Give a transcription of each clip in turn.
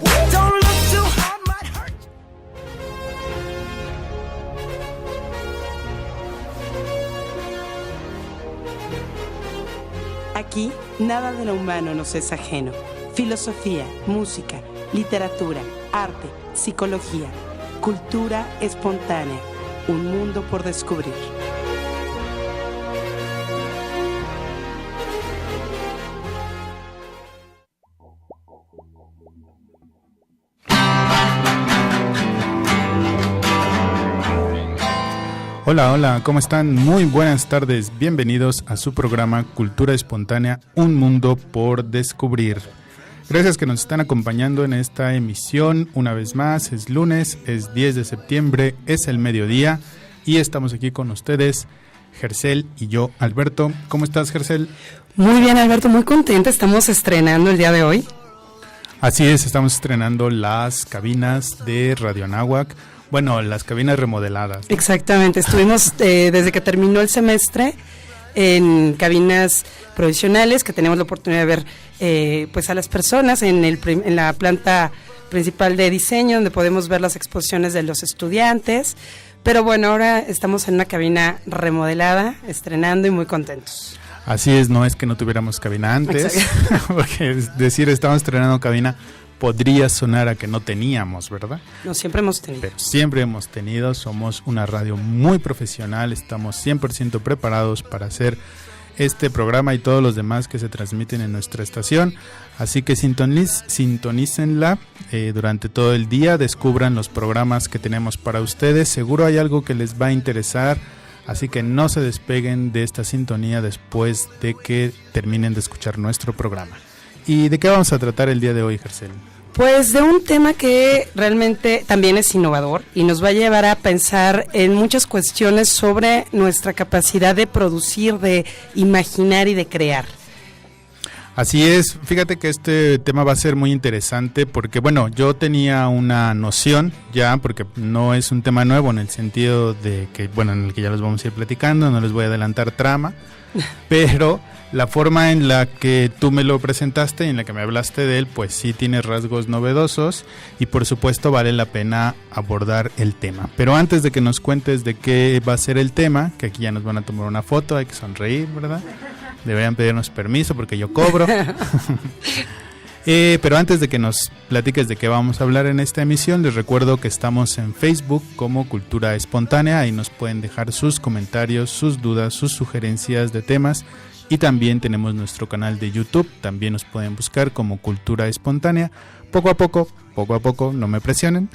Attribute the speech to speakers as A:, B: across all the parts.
A: Don't look too hard, might hurt.
B: Aquí, nada de lo humano nos es ajeno. Filosofía, música, literatura, arte, psicología, cultura espontánea. Un mundo por descubrir.
C: Hola, hola, ¿cómo están? Muy buenas tardes, bienvenidos a su programa Cultura Espontánea, un mundo por descubrir. Gracias que nos están acompañando en esta emisión, una vez más, es lunes, es 10 de septiembre, es el mediodía y estamos aquí con ustedes, Gercel y yo, Alberto. ¿Cómo estás, Gercel?
B: Muy bien, Alberto, muy contenta, estamos estrenando el día de hoy.
C: Así es, estamos estrenando las cabinas de Radio Anáhuac. Bueno, las cabinas remodeladas, ¿no?
B: Exactamente, estuvimos desde que terminó el semestre en cabinas provisionales, que tenemos la oportunidad de ver pues a las personas en la planta principal de diseño, donde podemos ver las exposiciones de los estudiantes. Pero bueno, ahora estamos en una cabina remodelada, estrenando y muy contentos.
C: Así es, no es que no tuviéramos cabina antes, porque es decir, estamos estrenando cabina podría sonar a que no teníamos, ¿verdad?
B: No, siempre hemos tenido.
C: Pero siempre hemos tenido, somos una radio muy profesional, estamos 100% preparados para hacer este programa y todos los demás que se transmiten en nuestra estación, así que sintonícenla durante todo el día, descubran los programas que tenemos para ustedes, seguro hay algo que les va a interesar, así que no se despeguen de esta sintonía después de que terminen de escuchar nuestro programa. ¿Y de qué vamos a tratar el día de hoy, Gercel?
B: Pues de un tema que realmente también es innovador y nos va a llevar a pensar en muchas cuestiones sobre nuestra capacidad de producir, de imaginar y de crear.
C: Así es, fíjate que este tema va a ser muy interesante porque, bueno, yo tenía una noción ya, porque no es un tema nuevo en el sentido de que, bueno, en el que ya los vamos a ir platicando, no les voy a adelantar trama, pero la forma en la que tú me lo presentaste y en la que me hablaste de él, pues sí tiene rasgos novedosos y por supuesto vale la pena abordar el tema. Pero antes de que nos cuentes de qué va a ser el tema, que aquí ya nos van a tomar una foto, hay que sonreír, ¿verdad? Deberían pedirnos permiso porque yo cobro. Pero antes de que nos platiques de qué vamos a hablar en esta emisión, les recuerdo que estamos en Facebook como Cultura Espontánea, ahí nos pueden dejar sus comentarios, sus dudas, sus sugerencias de temas. Y también tenemos nuestro canal de YouTube, también nos pueden buscar como Cultura Espontánea. Poco a poco, no me presionen,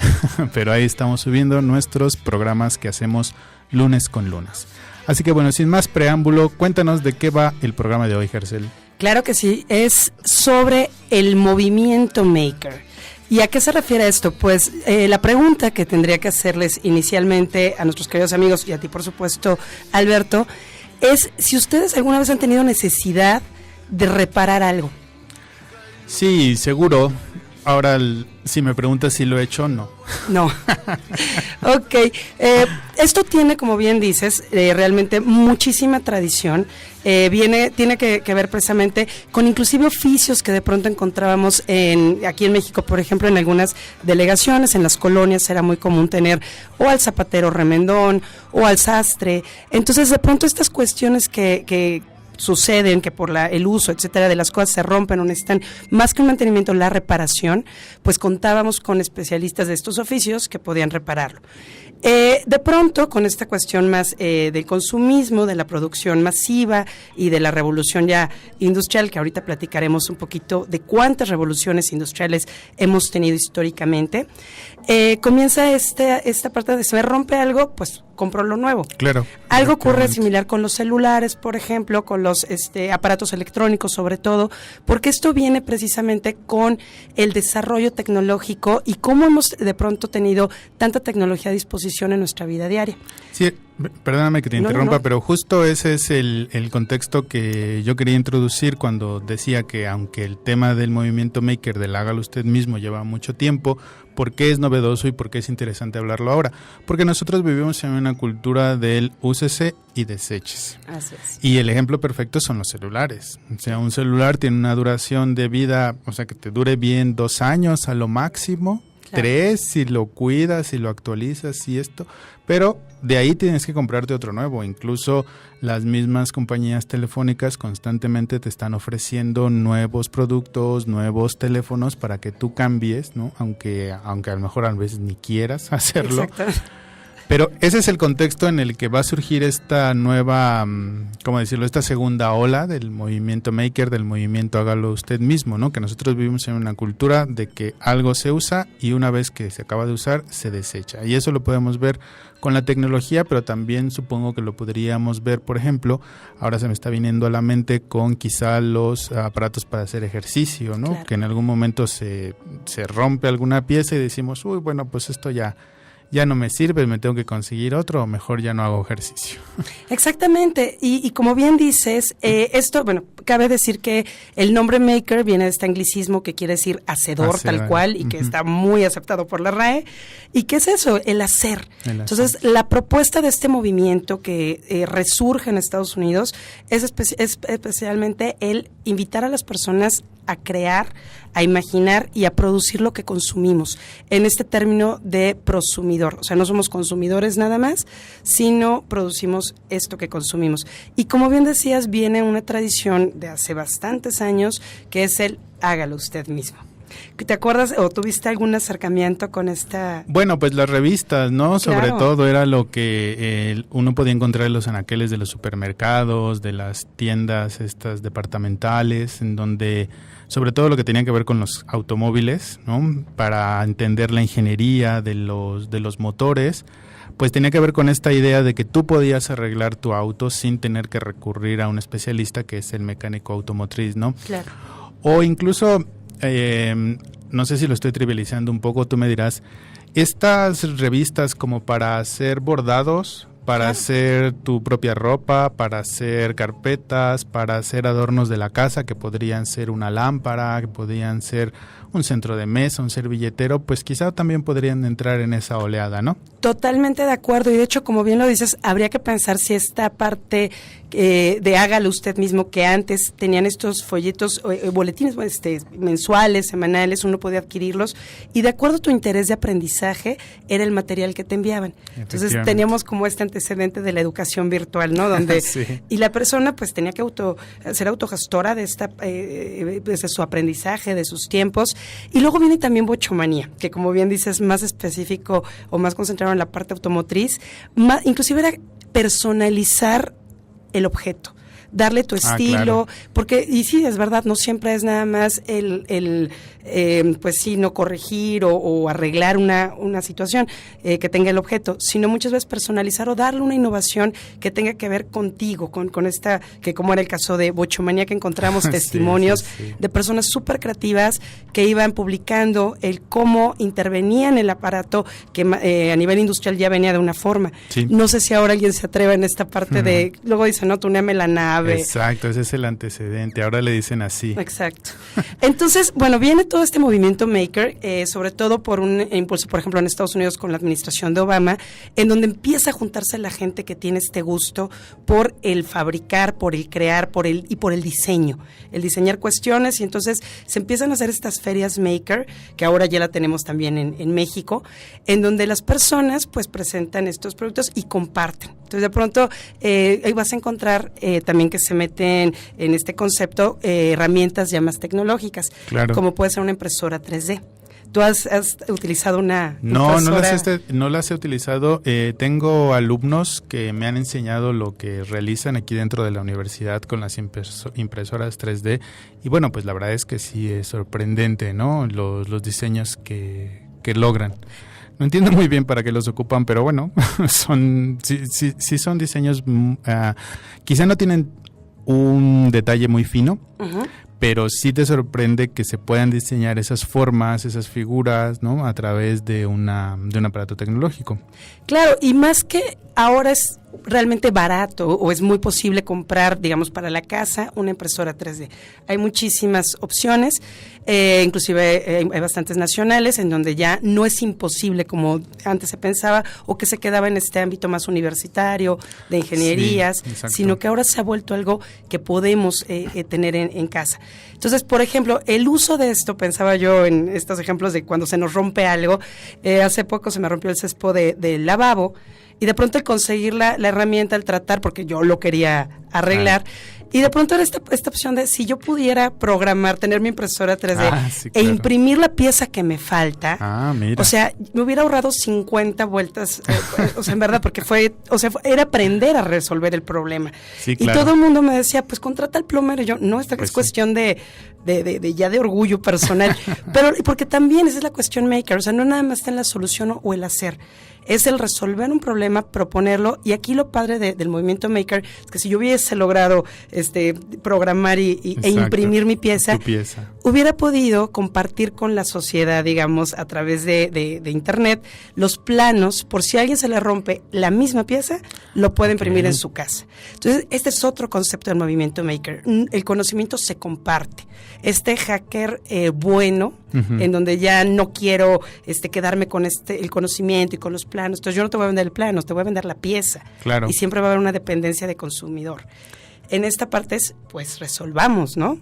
C: pero ahí estamos subiendo nuestros programas que hacemos lunes con lunes. Así que bueno, sin más preámbulo, cuéntanos de qué va el programa de hoy, Gercel.
B: Claro que sí, es sobre el movimiento maker. ¿Y a qué se refiere esto? Pues la pregunta que tendría que hacerles inicialmente a nuestros queridos amigos y a ti, por supuesto, Alberto, es si ustedes alguna vez han tenido necesidad de reparar algo.
C: Sí, seguro. Ahora, si me preguntas si lo he hecho, no.
B: No. Ok. Esto tiene, como bien dices, realmente muchísima tradición. Tiene que ver precisamente con inclusive oficios que de pronto encontrábamos aquí en México, por ejemplo, en algunas delegaciones, en las colonias era muy común tener o al zapatero remendón o al sastre. Entonces, de pronto estas cuestiones que suceden, que por el uso, etcétera, de las cosas se rompen o necesitan más que un mantenimiento, la reparación, pues contábamos con especialistas de estos oficios que podían repararlo. De pronto, con esta cuestión más del consumismo, de la producción masiva y de la revolución ya industrial, que ahorita platicaremos un poquito de cuántas revoluciones industriales hemos tenido históricamente, comienza esta parte de se me rompe algo, pues compro lo nuevo.
C: Claro.
B: Algo ocurre similar con los celulares, por ejemplo, con los aparatos electrónicos sobre todo, porque esto viene precisamente con el desarrollo tecnológico y cómo hemos de pronto tenido tanta tecnología a disposición en nuestra vida diaria.
C: Sí, Perdóname que te
B: No,
C: interrumpa,
B: no.
C: pero justo ese es el contexto que yo quería introducir cuando decía que aunque el tema del movimiento maker, del hágalo usted mismo, lleva mucho tiempo, ¿por qué es novedoso y por qué es interesante hablarlo ahora? Porque nosotros vivimos en una cultura del úsese y deséchese.
B: Así es.
C: Y el ejemplo perfecto son los celulares. O sea, un celular tiene una duración de vida, o sea, que te dure bien 2 años a lo máximo.
B: Claro.
C: 3 si lo cuidas, si lo actualizas y esto, pero de ahí tienes que comprarte otro nuevo. Incluso las mismas compañías telefónicas constantemente te están ofreciendo nuevos productos, nuevos teléfonos para que tú cambies, ¿no? Aunque a lo mejor a veces ni quieras hacerlo.
B: Exacto.
C: Pero ese es el contexto en el que va a surgir esta nueva, ¿cómo decirlo? Esta segunda ola del movimiento maker, del movimiento hágalo usted mismo, ¿no? Que nosotros vivimos en una cultura de que algo se usa y una vez que se acaba de usar, se desecha. Y eso lo podemos ver con la tecnología, pero también supongo que lo podríamos ver, por ejemplo, ahora se me está viniendo a la mente con quizá los aparatos para hacer ejercicio, ¿no?
B: Claro.
C: Que en algún momento se rompe alguna pieza y decimos, uy, bueno, pues esto ya no me sirve, me tengo que conseguir otro, o mejor ya no hago ejercicio.
B: Exactamente, y como bien dices, esto, bueno, cabe decir que el nombre maker viene de este anglicismo que quiere decir hacedor, tal cual, y que está muy aceptado por la RAE. ¿Y qué es eso? El hacer. Entonces, la propuesta de este movimiento que resurge en Estados Unidos es especialmente el invitar a las personas a crear, a imaginar y a producir lo que consumimos, en este término de prosumidor. O sea, no somos consumidores nada más, sino producimos esto que consumimos. Y como bien decías, viene una tradición de hace bastantes años, que es el hágalo usted mismo. ¿Te acuerdas o tuviste algún acercamiento con esta?
C: Bueno, pues las revistas, ¿no? Sobre
B: Claro.
C: todo era lo que uno podía encontrar en los anaqueles de los supermercados, de las tiendas estas departamentales, en donde sobre todo lo que tenía que ver con los automóviles, ¿no? Para entender la ingeniería de los motores, pues tenía que ver con esta idea de que tú podías arreglar tu auto sin tener que recurrir a un especialista que es el mecánico automotriz, ¿no?
B: Claro.
C: O incluso, no sé si lo estoy trivializando un poco, tú me dirás, estas revistas como para hacer bordados, para
B: Claro.
C: hacer tu propia ropa, para hacer carpetas, para hacer adornos de la casa, que podrían ser una lámpara, que podrían ser un centro de mesa, un servilletero, pues quizá también podrían entrar en esa oleada, ¿no?
B: Totalmente de acuerdo, y de hecho, como bien lo dices, habría que pensar si esta parte de hágalo usted mismo, que antes tenían estos folletos, boletines mensuales, semanales, uno podía adquirirlos, y de acuerdo a tu interés de aprendizaje, era el material que te enviaban. Entonces teníamos como este antecedente de la educación virtual, ¿no? Donde
C: Sí.
B: y la persona pues tenía que ser autogestora de esta de su aprendizaje, de sus tiempos. Y luego viene también bochomanía, que como bien dices, más específico o más concentrado en la parte automotriz, inclusive era personalizar el objeto, darle tu estilo,
C: claro.
B: porque, y sí, es verdad, no siempre es nada más pues sí, no corregir o arreglar una situación que tenga el objeto, sino muchas veces personalizar o darle una innovación que tenga que ver contigo, con esta, que como era el caso de Bochomanía, que encontramos testimonios
C: sí.
B: de personas súper creativas que iban publicando el cómo intervenían el aparato que a nivel industrial ya venía de una forma.
C: Sí.
B: No sé si ahora alguien se atreve en esta parte de, luego dicen, no, tuneame la nave.
C: Exacto, ese es el antecedente, ahora le dicen así.
B: Exacto. Entonces, bueno, viene todo este movimiento maker, sobre todo por un impulso, por ejemplo, en Estados Unidos con la administración de Obama, en donde empieza a juntarse la gente que tiene este gusto por el fabricar, por el crear, por el diseño, el diseñar cuestiones, y entonces se empiezan a hacer estas ferias maker, que ahora ya la tenemos también en México, en donde las personas pues presentan estos productos y comparten. Entonces, de pronto, ahí vas a encontrar también que se meten en este concepto herramientas ya más tecnológicas,
C: Claro.
B: como puede ser una impresora 3D. ¿Tú has utilizado una
C: No
B: impresora?
C: no las he utilizado. Tengo alumnos que me han enseñado lo que realizan aquí dentro de la universidad con las impresoras 3D. Y bueno, pues la verdad es que sí es sorprendente, ¿no? Los diseños que logran. No entiendo muy bien para qué los ocupan, pero bueno, sí son diseños, quizá no tienen un detalle muy fino,
B: Uh-huh.
C: pero sí te sorprende que se puedan diseñar esas formas, esas figuras, ¿no? A través de un aparato tecnológico.
B: Claro, y más que ahora es realmente barato o es muy posible comprar, digamos, para la casa una impresora 3D. Hay muchísimas opciones, inclusive hay bastantes nacionales en donde ya no es imposible como antes se pensaba o que se quedaba en este ámbito más universitario, de ingenierías,
C: Sí,
B: sino que ahora se ha vuelto algo que podemos tener en casa. Entonces, por ejemplo, el uso de esto, pensaba yo en estos ejemplos de cuando se nos rompe algo, hace poco se me rompió el césped del lavabo, y de pronto el conseguir la herramienta, el tratar, porque yo lo quería arreglar, y de pronto era esta opción de si yo pudiera programar, tener mi impresora 3D
C: Sí,
B: e
C: claro.
B: imprimir la pieza que me falta,
C: Mira.
B: o sea, me hubiera ahorrado 50 vueltas, o sea, en verdad, porque era aprender a resolver el problema.
C: Sí,
B: Y
C: claro.
B: todo el mundo me decía, pues contrata al plomero, y yo, no, esta
C: Pues
B: es cuestión de orgullo personal, pero porque también esa es la cuestión maker, o sea, no nada más está en la solución o el hacer, es el resolver un problema, proponerlo, y aquí lo padre del movimiento maker es que si yo hubiese logrado programar e imprimir mi pieza,
C: Tu pieza.
B: hubiera podido compartir con la sociedad, digamos, a través de internet, los planos, por si a alguien se le rompe la misma pieza, lo puede imprimir en su casa. Entonces, este es otro concepto del movimiento maker. El conocimiento se comparte. Este hacker bueno, en donde ya no quiero quedarme con el conocimiento y con los planos. Entonces, yo no te voy a vender el plano, te voy a vender la pieza.
C: Claro.
B: Y siempre va a haber una dependencia de consumidor. En esta parte es, pues, resolvamos, ¿no?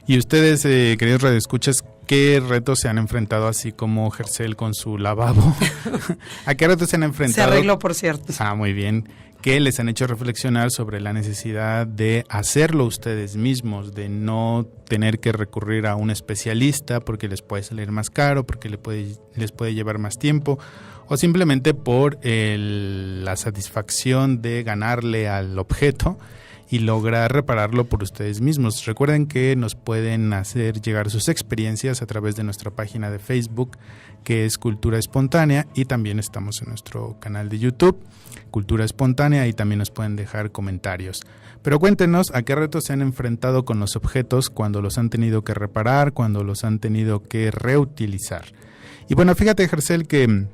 C: Y ustedes, queridos radioescuchas, ¿qué retos se han enfrentado así como Gercel con su lavabo? ¿A qué retos se han enfrentado?
B: Se arregló, por cierto.
C: Muy bien. ¿Qué les han hecho reflexionar sobre la necesidad de hacerlo ustedes mismos, de no tener que recurrir a un especialista porque les puede salir más caro, porque les puede llevar más tiempo, o simplemente por la satisfacción de ganarle al objeto y lograr repararlo por ustedes mismos? Recuerden que nos pueden hacer llegar sus experiencias a través de nuestra página de Facebook, que es Cultura Espontánea, y también estamos en nuestro canal de YouTube, Cultura Espontánea, y también nos pueden dejar comentarios. Pero cuéntenos a qué retos se han enfrentado con los objetos cuando los han tenido que reparar, cuando los han tenido que reutilizar. Y bueno, fíjate, Gercel, que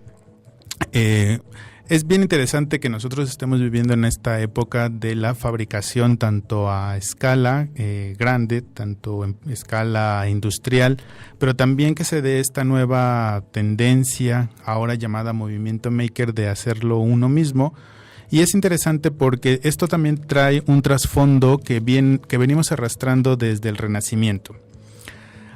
C: es bien interesante que nosotros estemos viviendo en esta época de la fabricación tanto a escala grande, tanto en escala industrial, pero también que se dé esta nueva tendencia, ahora llamada movimiento maker, de hacerlo uno mismo. Y es interesante porque esto también trae un trasfondo que venimos arrastrando desde el Renacimiento.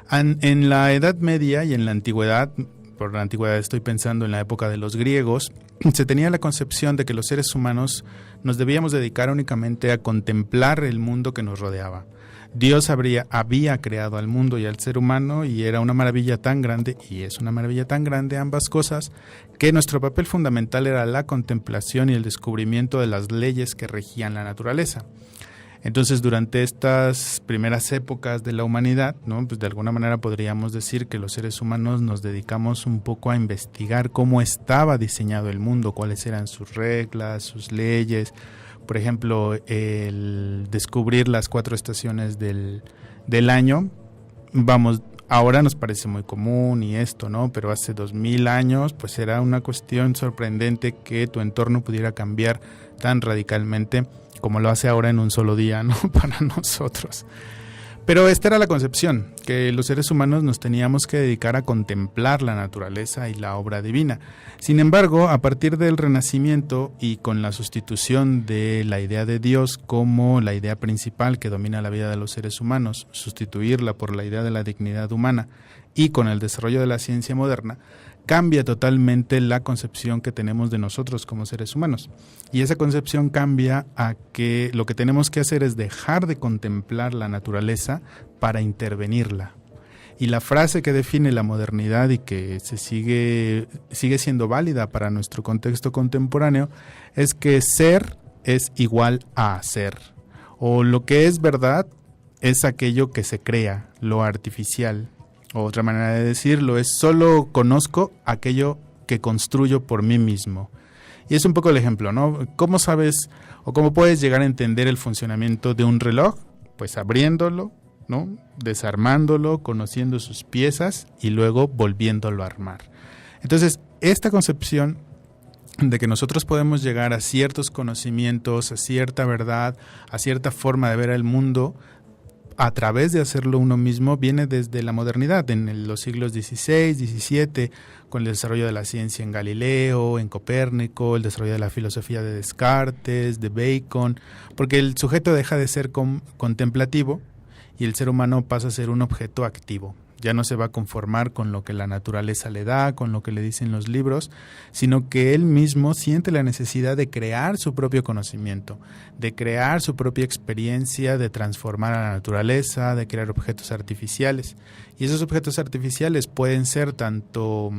C: En la Edad Media y en la Antigüedad, por la Antigüedad estoy pensando en la época de los griegos, se tenía la concepción de que los seres humanos nos debíamos dedicar únicamente a contemplar el mundo que nos rodeaba. Dios había creado al mundo y al ser humano, y era una maravilla tan grande, y es una maravilla tan grande ambas cosas, que nuestro papel fundamental era la contemplación y el descubrimiento de las leyes que regían la naturaleza. Entonces, durante estas primeras épocas de la humanidad, ¿no?, pues de alguna manera podríamos decir que los seres humanos nos dedicamos un poco a investigar cómo estaba diseñado el mundo, cuáles eran sus reglas, sus leyes. Por ejemplo, el descubrir las 4 estaciones del año. Ahora nos parece muy común y esto, ¿no? Pero hace 2000 años, pues era una cuestión sorprendente que tu entorno pudiera cambiar tan radicalmente como lo hace ahora en un solo día, ¿no?, para nosotros. Pero esta era la concepción, que los seres humanos nos teníamos que dedicar a contemplar la naturaleza y la obra divina. Sin embargo, a partir del Renacimiento y con la sustitución de la idea de Dios como la idea principal que domina la vida de los seres humanos, sustituirla por la idea de la dignidad humana, y con el desarrollo de la ciencia moderna, cambia totalmente la concepción que tenemos de nosotros como seres humanos. Y esa concepción cambia a que lo que tenemos que hacer es dejar de contemplar la naturaleza para intervenirla. Y la frase que define la modernidad y que sigue siendo válida para nuestro contexto contemporáneo es que ser es igual a hacer. O lo que es verdad es aquello que se crea, lo artificial. Otra manera de decirlo es solo conozco aquello que construyo por mí mismo. Y es un poco el ejemplo, ¿no? ¿Cómo sabes o cómo puedes llegar a entender el funcionamiento de un reloj? Pues abriéndolo, ¿no?, desarmándolo, conociendo sus piezas y luego volviéndolo a armar. Entonces, esta concepción de que nosotros podemos llegar a ciertos conocimientos, a cierta verdad, a cierta forma de ver el mundo a través de hacerlo uno mismo, viene desde la modernidad, en los siglos XVI, XVII, con el desarrollo de la ciencia en Galileo, en Copérnico, el desarrollo de la filosofía de Descartes, de Bacon, porque el sujeto deja de ser contemplativo y el ser humano pasa a ser un objeto activo. Ya no se va a conformar con lo que la naturaleza le da, con lo que le dicen los libros, sino que él mismo siente la necesidad de crear su propio conocimiento, de crear su propia experiencia, de transformar a la naturaleza, de crear objetos artificiales. Y esos objetos artificiales pueden ser tanto,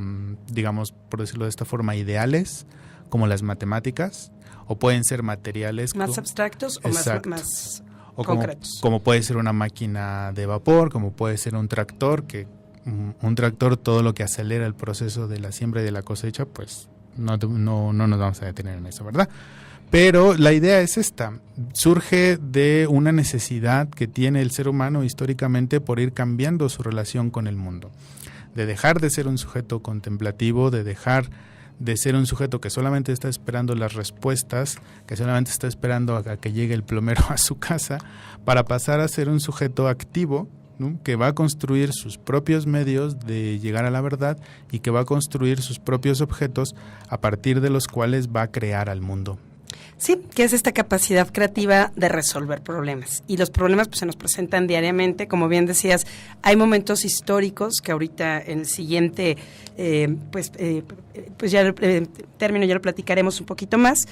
C: digamos, por decirlo de esta forma, ideales, como las matemáticas, o pueden ser materiales.
B: ¿Más abstractos o más
C: o
B: concretos?
C: Como puede ser una máquina de vapor, como puede ser un tractor, que un tractor, todo lo que acelera el proceso de la siembra y de la cosecha, pues no nos vamos a detener en eso, ¿verdad? Pero la idea es esta, surge de una necesidad que tiene el ser humano históricamente por ir cambiando su relación con el mundo, de dejar de ser un sujeto contemplativo, de dejar de ser un sujeto que solamente está esperando las respuestas, que solamente está esperando a que llegue el plomero a su casa, para pasar a ser un sujeto activo, ¿no?, que va a construir sus propios medios de llegar a la verdad y que va a construir sus propios objetos a partir de los cuales va a crear al mundo.
B: Sí, que es esta capacidad creativa de resolver problemas. Y los problemas pues se nos presentan diariamente, como bien decías, hay momentos históricos que ahorita en el siguiente término ya lo platicaremos un poquito más,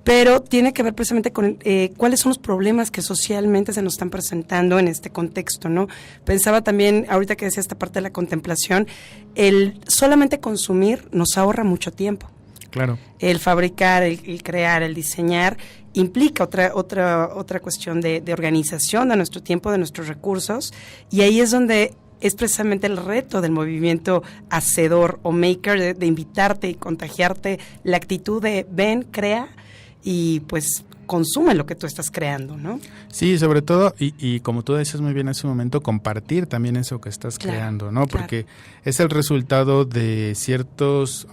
B: pero tiene que ver precisamente con cuáles son los problemas que socialmente se nos están presentando en este contexto, ¿no? Pensaba también, ahorita que decía esta parte de la contemplación, el solamente consumir nos ahorra mucho tiempo.
C: Claro.
B: El fabricar, el crear, el diseñar implica otra cuestión de organización de nuestro tiempo, de nuestros recursos, y ahí es donde es precisamente el reto del movimiento hacedor o maker, de invitarte y contagiarte la actitud de ven, crea y pues consume lo que tú estás creando, ¿no?
C: Sí, sobre todo, y como tú decías muy bien hace un momento, compartir también eso que estás creando, ¿no? Porque es el resultado de ciertos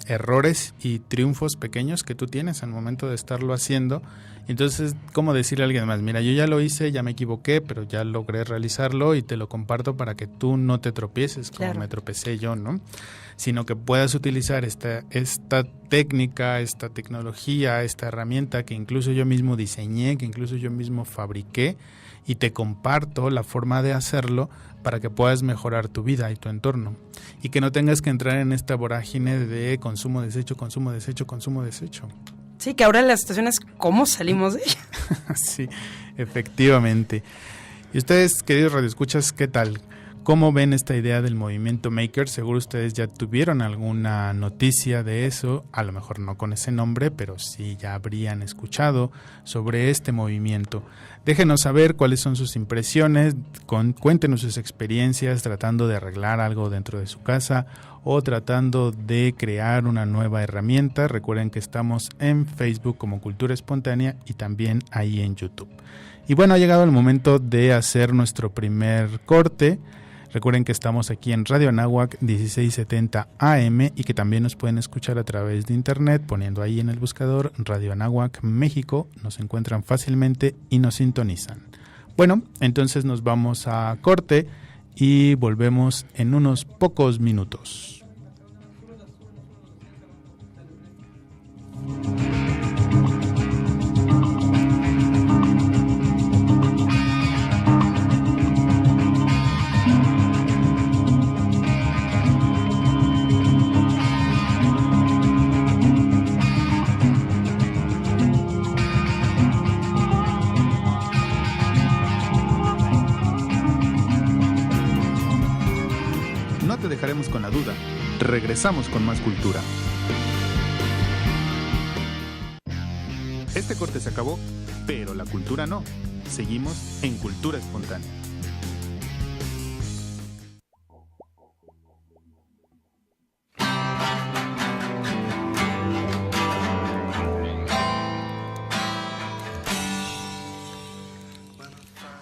C: errores y triunfos pequeños que tú tienes al momento de estarlo haciendo. Entonces, ¿cómo decirle a alguien más? Mira, yo ya lo hice, ya me equivoqué, pero ya logré realizarlo y te lo comparto para que tú no te tropieces como me tropecé yo, ¿no? Sino que puedas utilizar esta técnica, esta tecnología, esta herramienta que incluso yo mismo diseñé, que incluso yo mismo fabriqué, y te comparto la forma de hacerlo para que puedas mejorar tu vida y tu entorno. Y que no tengas que entrar en esta vorágine de consumo, desecho, consumo, desecho, consumo, desecho.
B: Sí, que ahora la situación es cómo salimos de ella.
C: Sí, efectivamente. Y ustedes, queridos radioescuchas, ¿qué tal? ¿Cómo ven esta idea del movimiento maker? Seguro ustedes ya tuvieron alguna noticia de eso, a lo mejor no con ese nombre, pero sí ya habrían escuchado sobre este movimiento. Déjenos saber cuáles son sus impresiones, cuéntenos sus experiencias tratando de arreglar algo dentro de su casa o tratando de crear una nueva herramienta. Recuerden que estamos en Facebook como Cultura Espontánea y también ahí en YouTube. Y bueno, ha llegado el momento de hacer nuestro primer corte. Recuerden que estamos aquí en Radio Anáhuac 1670 AM y que también nos pueden escuchar a través de internet poniendo ahí en el buscador Radio Anáhuac México. Nos encuentran fácilmente y nos sintonizan. Bueno, entonces nos vamos a corte y volvemos en unos pocos minutos. Dejaremos con la duda. Regresamos con más cultura. Este corte se acabó, pero la cultura no. Seguimos en Cultura Espontánea.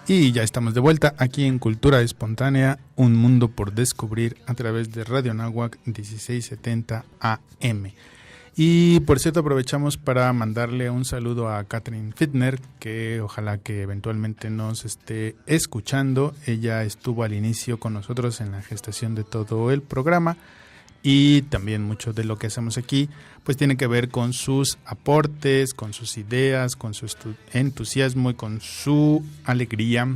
C: Y ya estamos de vuelta aquí en Cultura Espontánea, un mundo por descubrir a través de Radio Anáhuac 1670 AM. Y por cierto, aprovechamos para mandarle un saludo a Catherine Fittner, que ojalá que eventualmente nos esté escuchando. Ella estuvo al inicio con nosotros en la gestación de todo el programa, y también mucho de lo que hacemos aquí pues tiene que ver con sus aportes, con sus ideas, con su entusiasmo y con su alegría,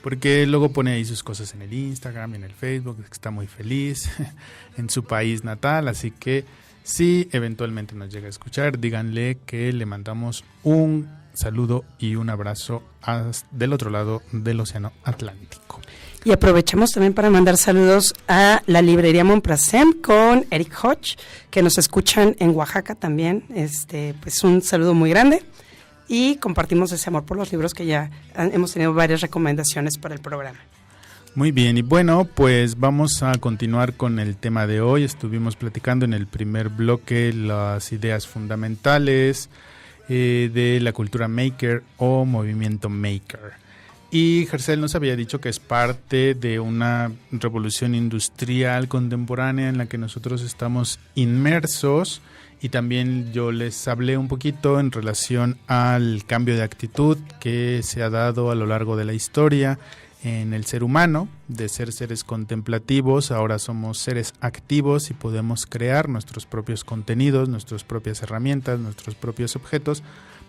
C: porque luego pone ahí sus cosas en el Instagram y en el Facebook, que está muy feliz en su país natal. Así que si eventualmente nos llega a escuchar, díganle que le mandamos un saludo y un abrazo del otro lado del Océano Atlántico.
B: Y aprovechamos también para mandar saludos a la librería Monprasem con Eric Hodge, que nos escuchan en Oaxaca también. Pues un saludo muy grande, y compartimos ese amor por los libros, que ya hemos tenido varias recomendaciones para el programa.
C: Muy bien, y bueno, pues vamos a continuar con el tema de hoy. Estuvimos platicando en el primer bloque las ideas fundamentales de la cultura maker o movimiento maker. Y Gercel nos había dicho que es parte de una revolución industrial contemporánea en la que nosotros estamos inmersos, y también yo les hablé un poquito en relación al cambio de actitud que se ha dado a lo largo de la historia en el ser humano. De ser seres contemplativos, ahora somos seres activos y podemos crear nuestros propios contenidos, nuestras propias herramientas, nuestros propios objetos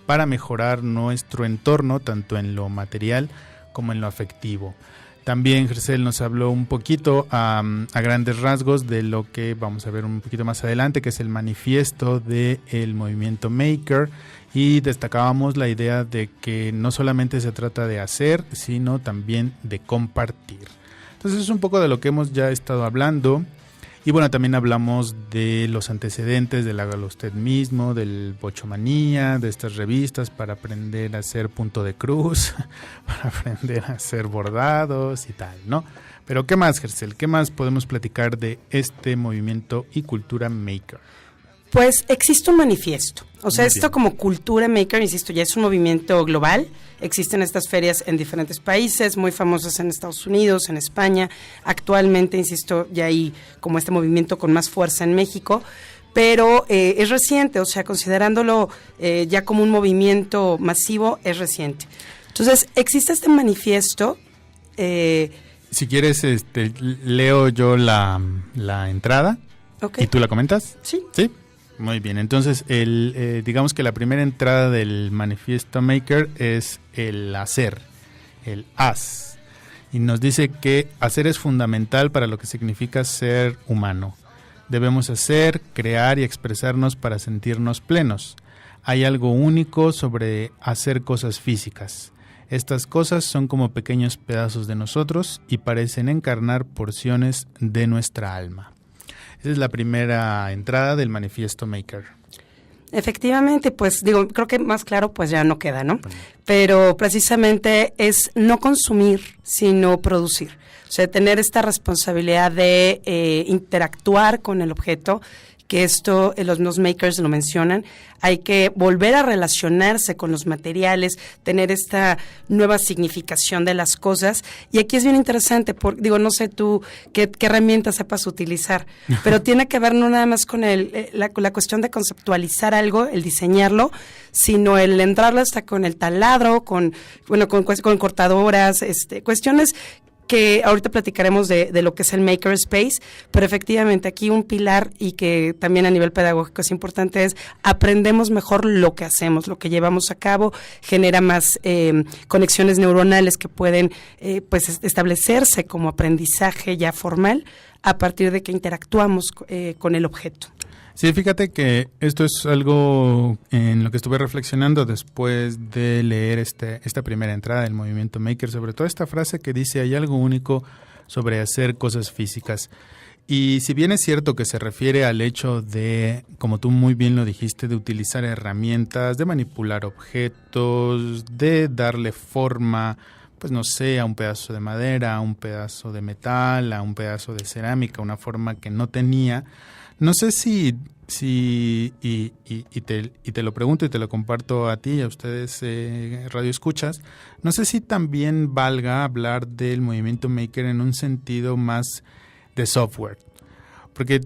C: para mejorar nuestro entorno, tanto en lo material como en lo afectivo. También Gercel nos habló un poquito a grandes rasgos de lo que vamos a ver un poquito más adelante, que es el manifiesto del movimiento maker, y destacábamos la idea de que no solamente se trata de hacer, sino también de compartir. Entonces es un poco de lo que hemos ya estado hablando. Y bueno, también hablamos de los antecedentes del Hágalo Usted Mismo, del Bochomanía, de estas revistas para aprender a hacer punto de cruz, para aprender a hacer bordados y tal, ¿no? Pero ¿qué más, Gercel? ¿Qué más podemos platicar de este movimiento y cultura maker?
B: Pues existe un manifiesto. O sea,
C: Muy
B: esto
C: bien.
B: como cultura maker, insisto, ya es un movimiento global. Existen estas ferias en diferentes países, muy famosas en Estados Unidos, en España. Actualmente, insisto, ya hay como este movimiento con más fuerza en México. Pero es reciente, o sea, considerándolo ya como un movimiento masivo, es reciente. Entonces, existe este manifiesto.
C: Si quieres, leo yo la entrada,
B: Okay.
C: ¿y tú la comentas?
B: Sí.
C: ¿Sí? Muy bien, entonces digamos que la primera entrada del manifiesto maker es el hacer, el haz, y nos dice que hacer es fundamental para lo que significa ser humano. Debemos hacer, crear y expresarnos para sentirnos plenos. Hay algo único sobre hacer cosas físicas. Estas cosas son como pequeños pedazos de nosotros y parecen encarnar porciones de nuestra alma. Esa es la primera entrada del manifiesto maker.
B: Efectivamente, pues digo, creo que más claro pues ya no queda, ¿no? Pero precisamente es no consumir, sino producir. O sea, tener esta responsabilidad de interactuar con el objeto, que esto los makers lo mencionan. Hay que volver a relacionarse con los materiales, tener esta nueva significación de las cosas. Y aquí es bien interesante, digo, no sé tú qué herramientas sepas utilizar, pero tiene que ver no nada más con la cuestión de conceptualizar algo, el diseñarlo, sino el entrarle hasta con el taladro, con cortadoras, cuestiones que ahorita platicaremos de lo que es el Makerspace, pero efectivamente aquí un pilar, y que también a nivel pedagógico es importante, es aprendemos mejor lo que hacemos, lo que llevamos a cabo, genera más conexiones neuronales que pueden pues establecerse como aprendizaje ya formal a partir de que interactuamos con el objeto.
C: Sí, fíjate que esto es algo en lo que estuve reflexionando después de leer esta primera entrada del movimiento maker, sobre todo esta frase que dice: hay algo único sobre hacer cosas físicas. Y si bien es cierto que se refiere al hecho de, como tú muy bien lo dijiste, de utilizar herramientas, de manipular objetos, de darle forma, pues no sé, a un pedazo de madera, a un pedazo de metal, a un pedazo de cerámica, una forma que no tenía. No sé si te lo pregunto y te lo comparto a ti y a ustedes, radio escuchas, no sé si también valga hablar del movimiento maker en un sentido más de software, porque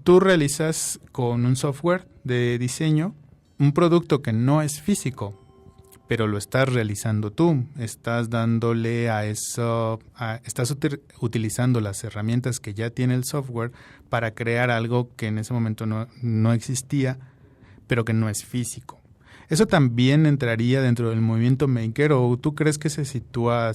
C: tú realizas con un software de diseño, un producto que no es físico, pero lo estás realizando tú, estás dándole a eso, estás utilizando las herramientas que ya tiene el software para crear algo que en ese momento no existía, pero que no es físico. ¿Eso también entraría dentro del movimiento maker o tú crees que se sitúa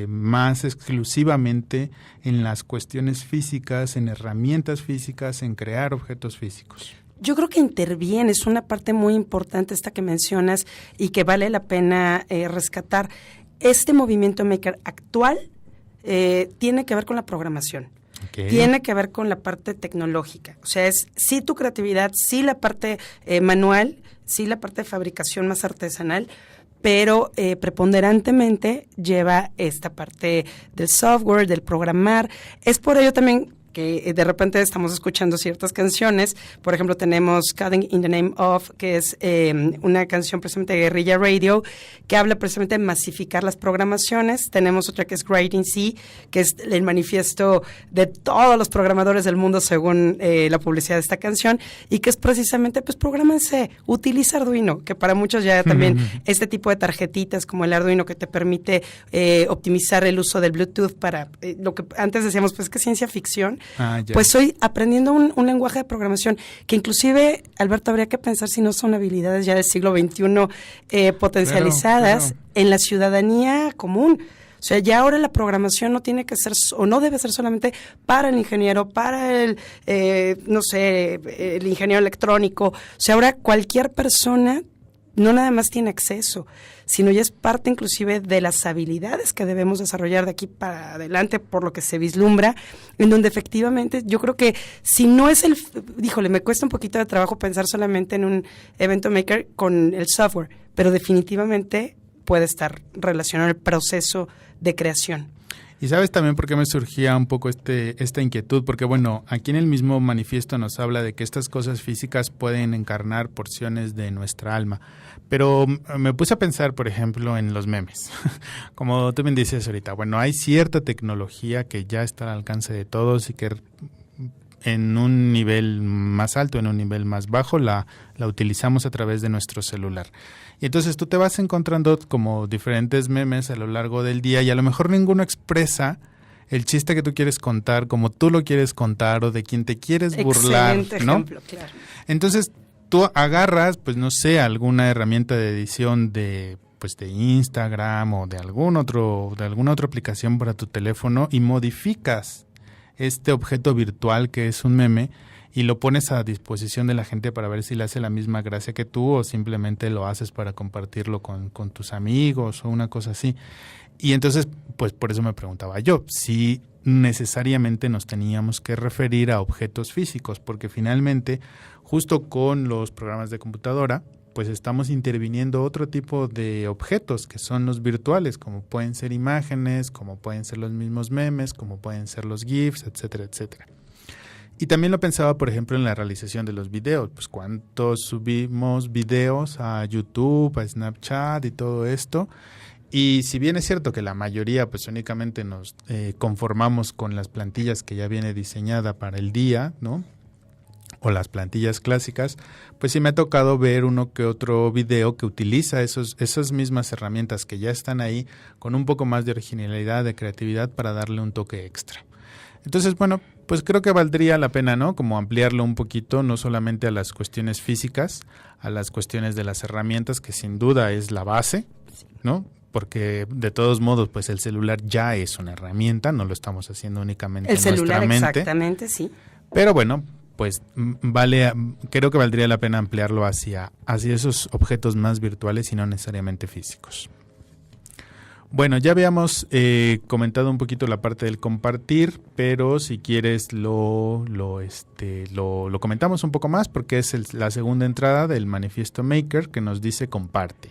C: más exclusivamente en las cuestiones físicas, en herramientas físicas, en crear objetos físicos?
B: Yo creo que interviene, es una parte muy importante esta que mencionas y que vale la pena rescatar. Este movimiento maker actual tiene que ver con la programación. Okay. Tiene que ver con la parte tecnológica. O sea, es sí tu creatividad, sí la parte manual, sí la parte de fabricación más artesanal, pero preponderantemente lleva esta parte del software, del programar. Es por ello también que de repente estamos escuchando ciertas canciones. Por ejemplo, tenemos Cutting in the Name of, que es una canción precisamente de Guerrilla Radio, que habla precisamente de masificar las programaciones. Tenemos otra que es Writing C, que es el manifiesto de todos los programadores del mundo según la publicidad de esta canción, y que es precisamente, pues, prográmense, utiliza Arduino, que para muchos ya también este tipo de tarjetitas como el Arduino que te permite optimizar el uso del Bluetooth para lo que antes decíamos, pues, que ciencia ficción. Pues estoy aprendiendo un lenguaje de programación que inclusive, Alberto, habría que pensar si no son habilidades ya del siglo XXI potencializadas claro. En la ciudadanía común. O sea, ya ahora la programación no tiene que ser o no debe ser solamente para el ingeniero, para el, no sé, el ingeniero electrónico. O sea, ahora cualquier persona no nada más tiene acceso, sino ya es parte inclusive de las habilidades que debemos desarrollar de aquí para adelante, por lo que se vislumbra, en donde efectivamente yo creo que si no es me cuesta un poquito de trabajo pensar solamente en un evento maker con el software, pero definitivamente puede estar relacionado al proceso de creación.
C: Y sabes también por qué me surgía un poco esta inquietud, porque bueno, aquí en el mismo manifiesto nos habla de que estas cosas físicas pueden encarnar porciones de nuestra alma, pero me puse a pensar, por ejemplo, en los memes. Como tú me dices ahorita, bueno, hay cierta tecnología que ya está al alcance de todos y que en un nivel más alto, en un nivel más bajo, la utilizamos a través de nuestro celular. Y entonces tú te vas encontrando como diferentes memes a lo largo del día y a lo mejor ninguno expresa el chiste que tú quieres contar, como tú lo quieres contar o de quien te quieres burlar,
B: excelente
C: ¿no?
B: Ejemplo, claro.
C: Entonces tú agarras, pues no sé, alguna herramienta de edición de Instagram o de alguna otra aplicación para tu teléfono y modificas este objeto virtual que es un meme y lo pones a disposición de la gente para ver si le hace la misma gracia que tú o simplemente lo haces para compartirlo con tus amigos o una cosa así. Y entonces, pues por eso me preguntaba yo, si necesariamente nos teníamos que referir a objetos físicos, porque finalmente, justo con los programas de computadora, pues estamos interviniendo otro tipo de objetos que son los virtuales, como pueden ser imágenes, como pueden ser los mismos memes, como pueden ser los GIFs, etcétera, etcétera. Y también lo pensaba, por ejemplo, en la realización de los videos. Pues cuántos subimos videos a YouTube, a Snapchat y todo esto. Y si bien es cierto que la mayoría pues únicamente nos conformamos con las plantillas que ya viene diseñada para el día, ¿no? O las plantillas clásicas, pues sí me ha tocado ver uno que otro video que utiliza esas mismas herramientas que ya están ahí con un poco más de originalidad, de creatividad para darle un toque extra. Entonces, bueno, pues creo que valdría la pena, ¿no? Como ampliarlo un poquito, no solamente a las cuestiones físicas, a las cuestiones de las herramientas, que sin duda es la base, ¿no? Porque de todos modos, pues el celular ya es una herramienta, no lo estamos haciendo únicamente en nuestra mente.
B: Exactamente, sí.
C: Pero bueno, pues creo que valdría la pena ampliarlo hacia esos objetos más virtuales y no necesariamente físicos. Bueno, ya habíamos comentado un poquito la parte del compartir, pero si quieres lo comentamos un poco más porque es la segunda entrada del manifiesto Maker que nos dice comparte.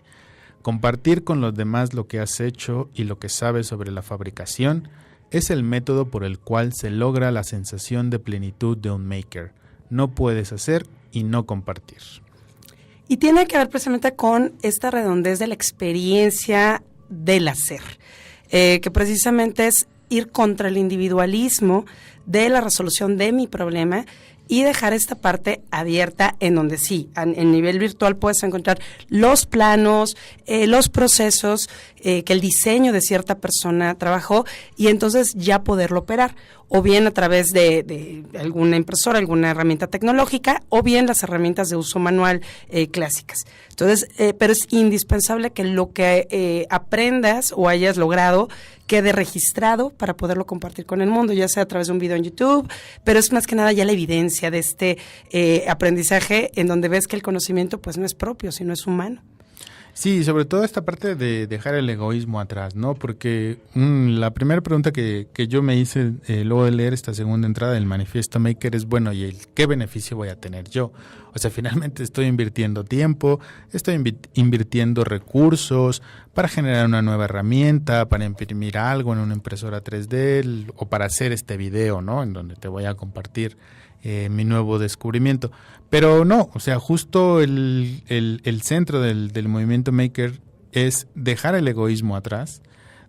C: Compartir con los demás lo que has hecho y lo que sabes sobre la fabricación es el método por el cual se logra la sensación de plenitud de un maker. No puedes hacer y no compartir.
B: Y tiene que ver precisamente con esta redondez de la experiencia del hacer, que precisamente es ir contra el individualismo de la resolución de mi problema y dejar esta parte abierta en donde sí, en nivel virtual puedes encontrar los planos, los procesos que el diseño de cierta persona trabajó y entonces ya poderlo operar, o bien a través de alguna impresora, alguna herramienta tecnológica, o bien las herramientas de uso manual clásicas. Entonces, pero es indispensable que lo que aprendas o hayas logrado quede registrado para poderlo compartir con el mundo, ya sea a través de un video en YouTube, pero es más que nada ya la evidencia de este aprendizaje en donde ves que el conocimiento pues no es propio, sino es humano.
C: Sí, sobre todo esta parte de dejar el egoísmo atrás, ¿no? Porque la primera pregunta que yo me hice luego de leer esta segunda entrada del Manifiesto Maker es, bueno, ¿y qué beneficio voy a tener yo? O sea, finalmente estoy invirtiendo tiempo, estoy invirtiendo recursos para generar una nueva herramienta, para imprimir algo en una impresora 3D o para hacer este video, ¿no? En donde te voy a compartir mi nuevo descubrimiento. Pero no, o sea, justo el centro del movimiento Maker es dejar el egoísmo atrás,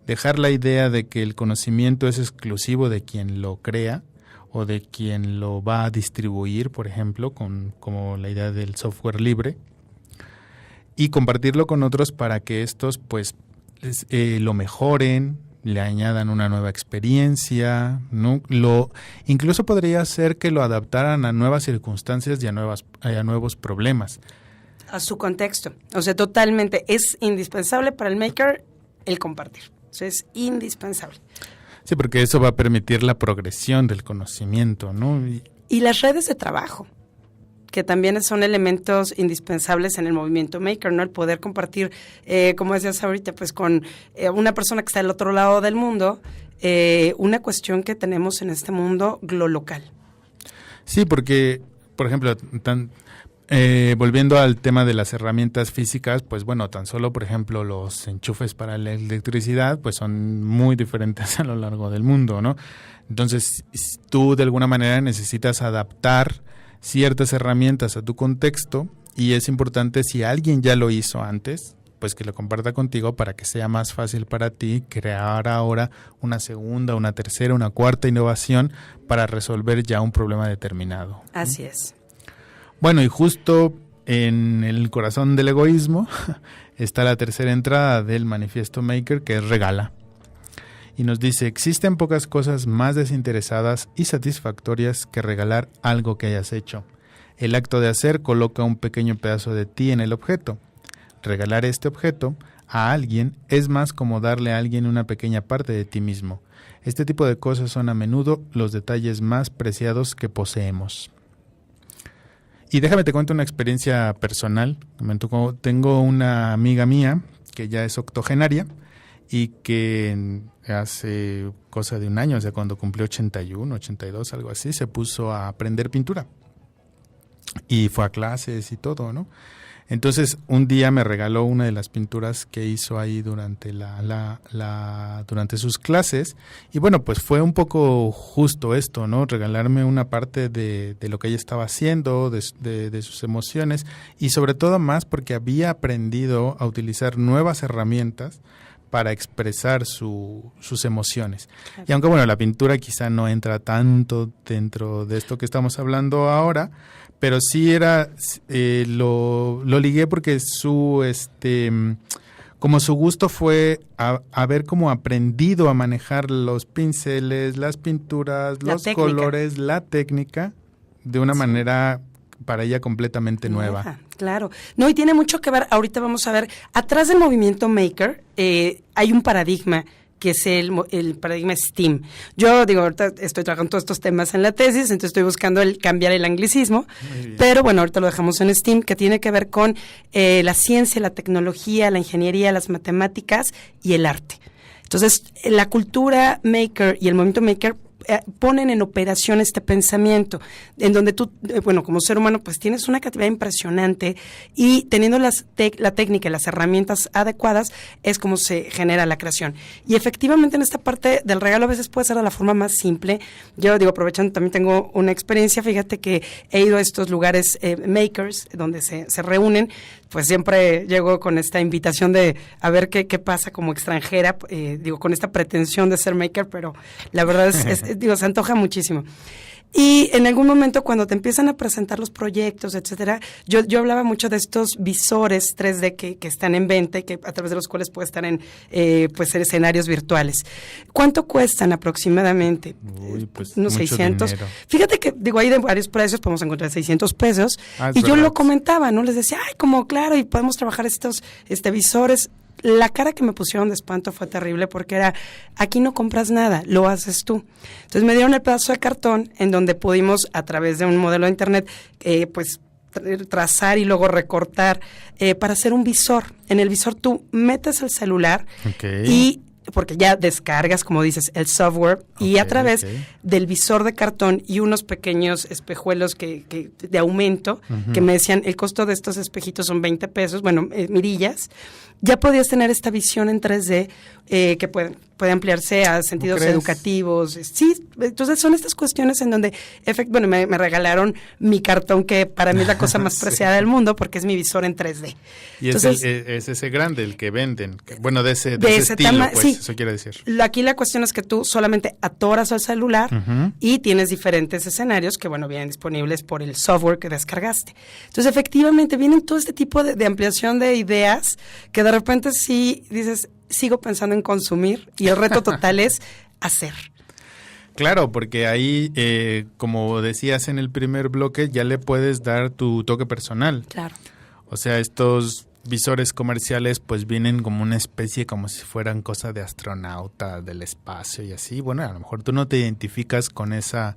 C: dejar la idea de que el conocimiento es exclusivo de quien lo crea o de quien lo va a distribuir, por ejemplo, como la idea del software libre, y compartirlo con otros para que estos pues lo mejoren, le añadan una nueva experiencia, ¿no? Incluso podría ser que lo adaptaran a nuevas circunstancias y a nuevos problemas.
B: A su contexto. O sea, totalmente es indispensable para el maker el compartir. O sea, es indispensable.
C: Sí, porque eso va a permitir la progresión del conocimiento, ¿no?
B: Y las redes de trabajo, que también son elementos indispensables en el movimiento maker, ¿no? El poder compartir, como decías ahorita, pues con una persona que está del otro lado del mundo, una cuestión que tenemos en este mundo, lo local. Sí,
C: porque, por ejemplo, volviendo al tema de las herramientas físicas, pues bueno, tan solo, por ejemplo, los enchufes para la electricidad, pues son muy diferentes a lo largo del mundo, ¿no? Entonces, tú de alguna manera necesitas adaptar ciertas herramientas a tu contexto y es importante, si alguien ya lo hizo antes, pues que lo comparta contigo para que sea más fácil para ti crear ahora una segunda, una tercera, una cuarta innovación para resolver ya un problema determinado.
B: Así es.
C: Bueno, y justo en el corazón del egoísmo está la tercera entrada del Manifiesto Maker, que es regala. Y nos dice, existen pocas cosas más desinteresadas y satisfactorias que regalar algo que hayas hecho. El acto de hacer coloca un pequeño pedazo de ti en el objeto. Regalar este objeto a alguien es más como darle a alguien una pequeña parte de ti mismo. Este tipo de cosas son a menudo los detalles más preciados que poseemos. Y déjame te cuento una experiencia personal. Tengo una amiga mía que ya es octogenaria y que hace cosa de un año, o sea, cuando cumplió 81, 82, algo así, se puso a aprender pintura. Y fue a clases y todo, ¿no? Entonces, un día me regaló una de las pinturas que hizo ahí durante durante sus clases. Y bueno, pues fue un poco justo esto, ¿no? Regalarme una parte de lo que ella estaba haciendo, de sus emociones. Y sobre todo más porque había aprendido a utilizar nuevas herramientas para expresar sus emociones. Claro. Y aunque bueno, la pintura quizá no entra tanto dentro de esto que estamos hablando ahora, pero sí era, lo ligué porque como su gusto fue haber como aprendido a manejar los pinceles, las pinturas, los colores, la técnica, de una manera para ella completamente nueva.
B: Claro. No, y tiene mucho que ver, ahorita vamos a ver, atrás del movimiento maker hay un paradigma que es el paradigma STEAM. Yo digo, ahorita estoy trabajando todos estos temas en la tesis, entonces estoy buscando cambiar el anglicismo, pero bueno, ahorita lo dejamos en STEAM, que tiene que ver con la ciencia, la tecnología, la ingeniería, las matemáticas y el arte. Entonces, la cultura maker y el movimiento maker ponen en operación este pensamiento, en donde tú, como ser humano, pues tienes una creatividad impresionante y teniendo la técnica y las herramientas adecuadas es como se genera la creación. Y efectivamente en esta parte del regalo a veces puede ser de la forma más simple. Yo digo, aprovechando, también tengo una experiencia, fíjate que he ido a estos lugares makers, donde se reúnen, pues siempre llego con esta invitación de a ver qué pasa como extranjera, con esta pretensión de ser maker, pero la verdad es se antoja muchísimo. Y en algún momento cuando te empiezan a presentar los proyectos, etcétera, yo hablaba mucho de estos visores 3D que están en venta y que a través de los cuales puedes estar en pues en escenarios virtuales. ¿Cuánto cuestan aproximadamente?
C: Uy, pues
B: Unos
C: mucho
B: 600.
C: dinero.
B: Fíjate que, digo, hay de varios precios, podemos encontrar 600 pesos.
C: Es
B: Y yo
C: verdad.
B: lo comentaba, ¿no? Les decía, ay, como claro, y podemos trabajar estos visores. La cara que me pusieron de espanto fue terrible porque era, aquí no compras nada, lo haces tú. Entonces me dieron el pedazo de cartón en donde pudimos, a través de un modelo de internet, pues trazar y luego recortar para hacer un visor. En el visor tú metes el celular y porque ya descargas, como dices, el software y a través del visor de cartón y unos pequeños espejuelos que de aumento, que me decían, el costo de estos espejitos son 20 pesos, bueno, mirillas, ya podías tener esta visión en 3D que puede ampliarse a sentidos educativos. Sí, entonces son estas cuestiones en donde, bueno, me regalaron mi cartón, que para mí es la cosa más preciada del mundo porque es mi visor en 3D.
C: Y entonces, es ese grande el que venden, bueno, de ese estilo, pues,
B: sí.
C: Eso quiere decir.
B: Aquí la cuestión es que tú solamente atoras al celular y tienes diferentes escenarios que, bueno, vienen disponibles por el software que descargaste. Entonces, efectivamente, vienen todo este tipo de ampliación de ideas que de repente sí dices, sigo pensando en consumir y el reto total es hacer.
C: Claro, porque ahí, como decías en el primer bloque, ya le puedes dar tu toque personal.
B: Claro.
C: O sea, estos visores comerciales pues vienen como una especie, como si fueran cosa de astronauta del espacio y así. Bueno, a lo mejor tú no te identificas con esos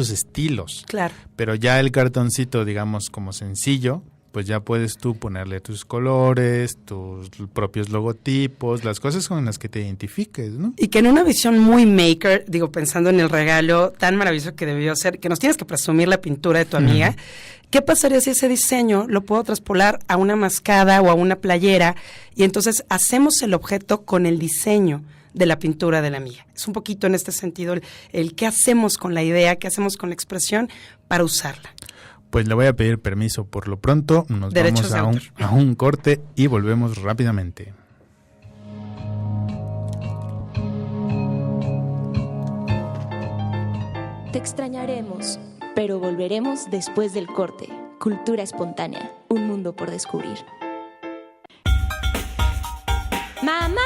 C: estilos.
B: Claro.
C: Pero ya el cartoncito, digamos, como sencillo, pues ya puedes tú ponerle tus colores, tus propios logotipos, las cosas con las que te identifiques, ¿no?
B: Y que en una visión muy maker, digo, pensando en el regalo tan maravilloso que debió ser, que nos tienes que presumir la pintura de tu amiga, ¿qué pasaría si ese diseño lo puedo traspolar a una mascada o a una playera? Y entonces hacemos el objeto con el diseño de la pintura de la amiga. Es un poquito en este sentido el qué hacemos con la idea, qué hacemos con la expresión para usarla.
C: Pues le voy a pedir permiso por lo pronto, nos
B: Derechos
C: vamos a un corte y volvemos rápidamente.
D: Te extrañaremos, pero volveremos después del corte. Cultura espontánea, un mundo por descubrir.
E: ¡Mamá!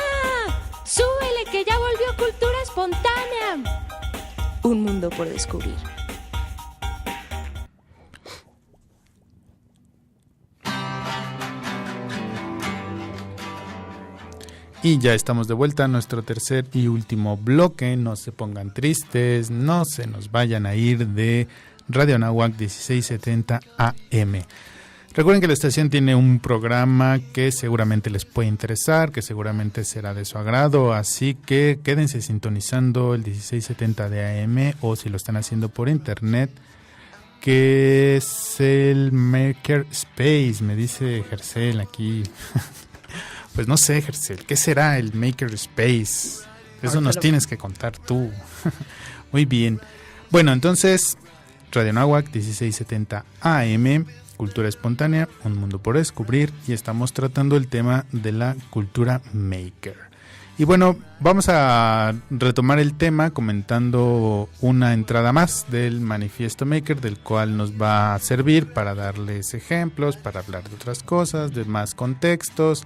E: ¡Súbele que ya volvió Cultura Espontánea!
D: Un mundo por descubrir.
C: Y ya estamos de vuelta a nuestro tercer y último bloque. No se pongan tristes, no se nos vayan a ir de Radio Anáhuac 1670 AM. Recuerden que la estación tiene un programa que seguramente les puede interesar, que seguramente será de su agrado, así que quédense sintonizando el 1670 de AM o si lo están haciendo por internet, que es el Maker Space, me dice Gercel aquí. Pues no sé, Gercel, ¿qué será el Maker Space? Eso nos tienes que contar tú. Muy bien. Bueno, entonces, Radio Anáhuac 1670 AM, Cultura Espontánea, un mundo por descubrir, y estamos tratando el tema de la cultura maker. Y bueno, vamos a retomar el tema comentando una entrada más del Manifiesto Maker, del cual nos va a servir para darles ejemplos, para hablar de otras cosas, de más contextos,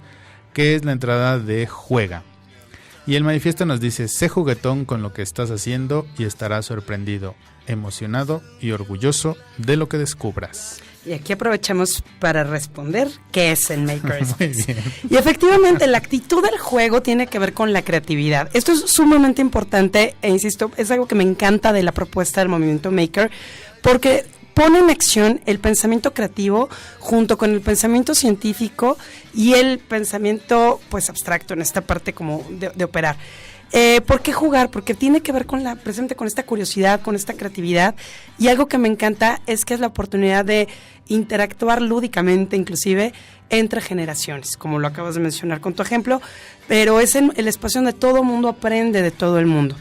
C: que es la entrada de Juega. Y el manifiesto nos dice: sé juguetón con lo que estás haciendo y estarás sorprendido, emocionado y orgulloso de lo que descubras.
B: Y aquí aprovechamos para responder qué es el Maker
C: Muy
B: Space.
C: bien.
B: Y efectivamente la actitud del juego tiene que ver con la creatividad. Esto es sumamente importante e insisto, es algo que me encanta de la propuesta del movimiento Maker, porque pone en acción el pensamiento creativo junto con el pensamiento científico y el pensamiento pues abstracto en esta parte como de operar. ¿Por qué jugar? Porque tiene que ver precisamente con esta curiosidad, con esta creatividad, y algo que me encanta es que es la oportunidad de interactuar lúdicamente inclusive entre generaciones, como lo acabas de mencionar con tu ejemplo, pero es en el espacio donde todo el mundo aprende de todo el mundo.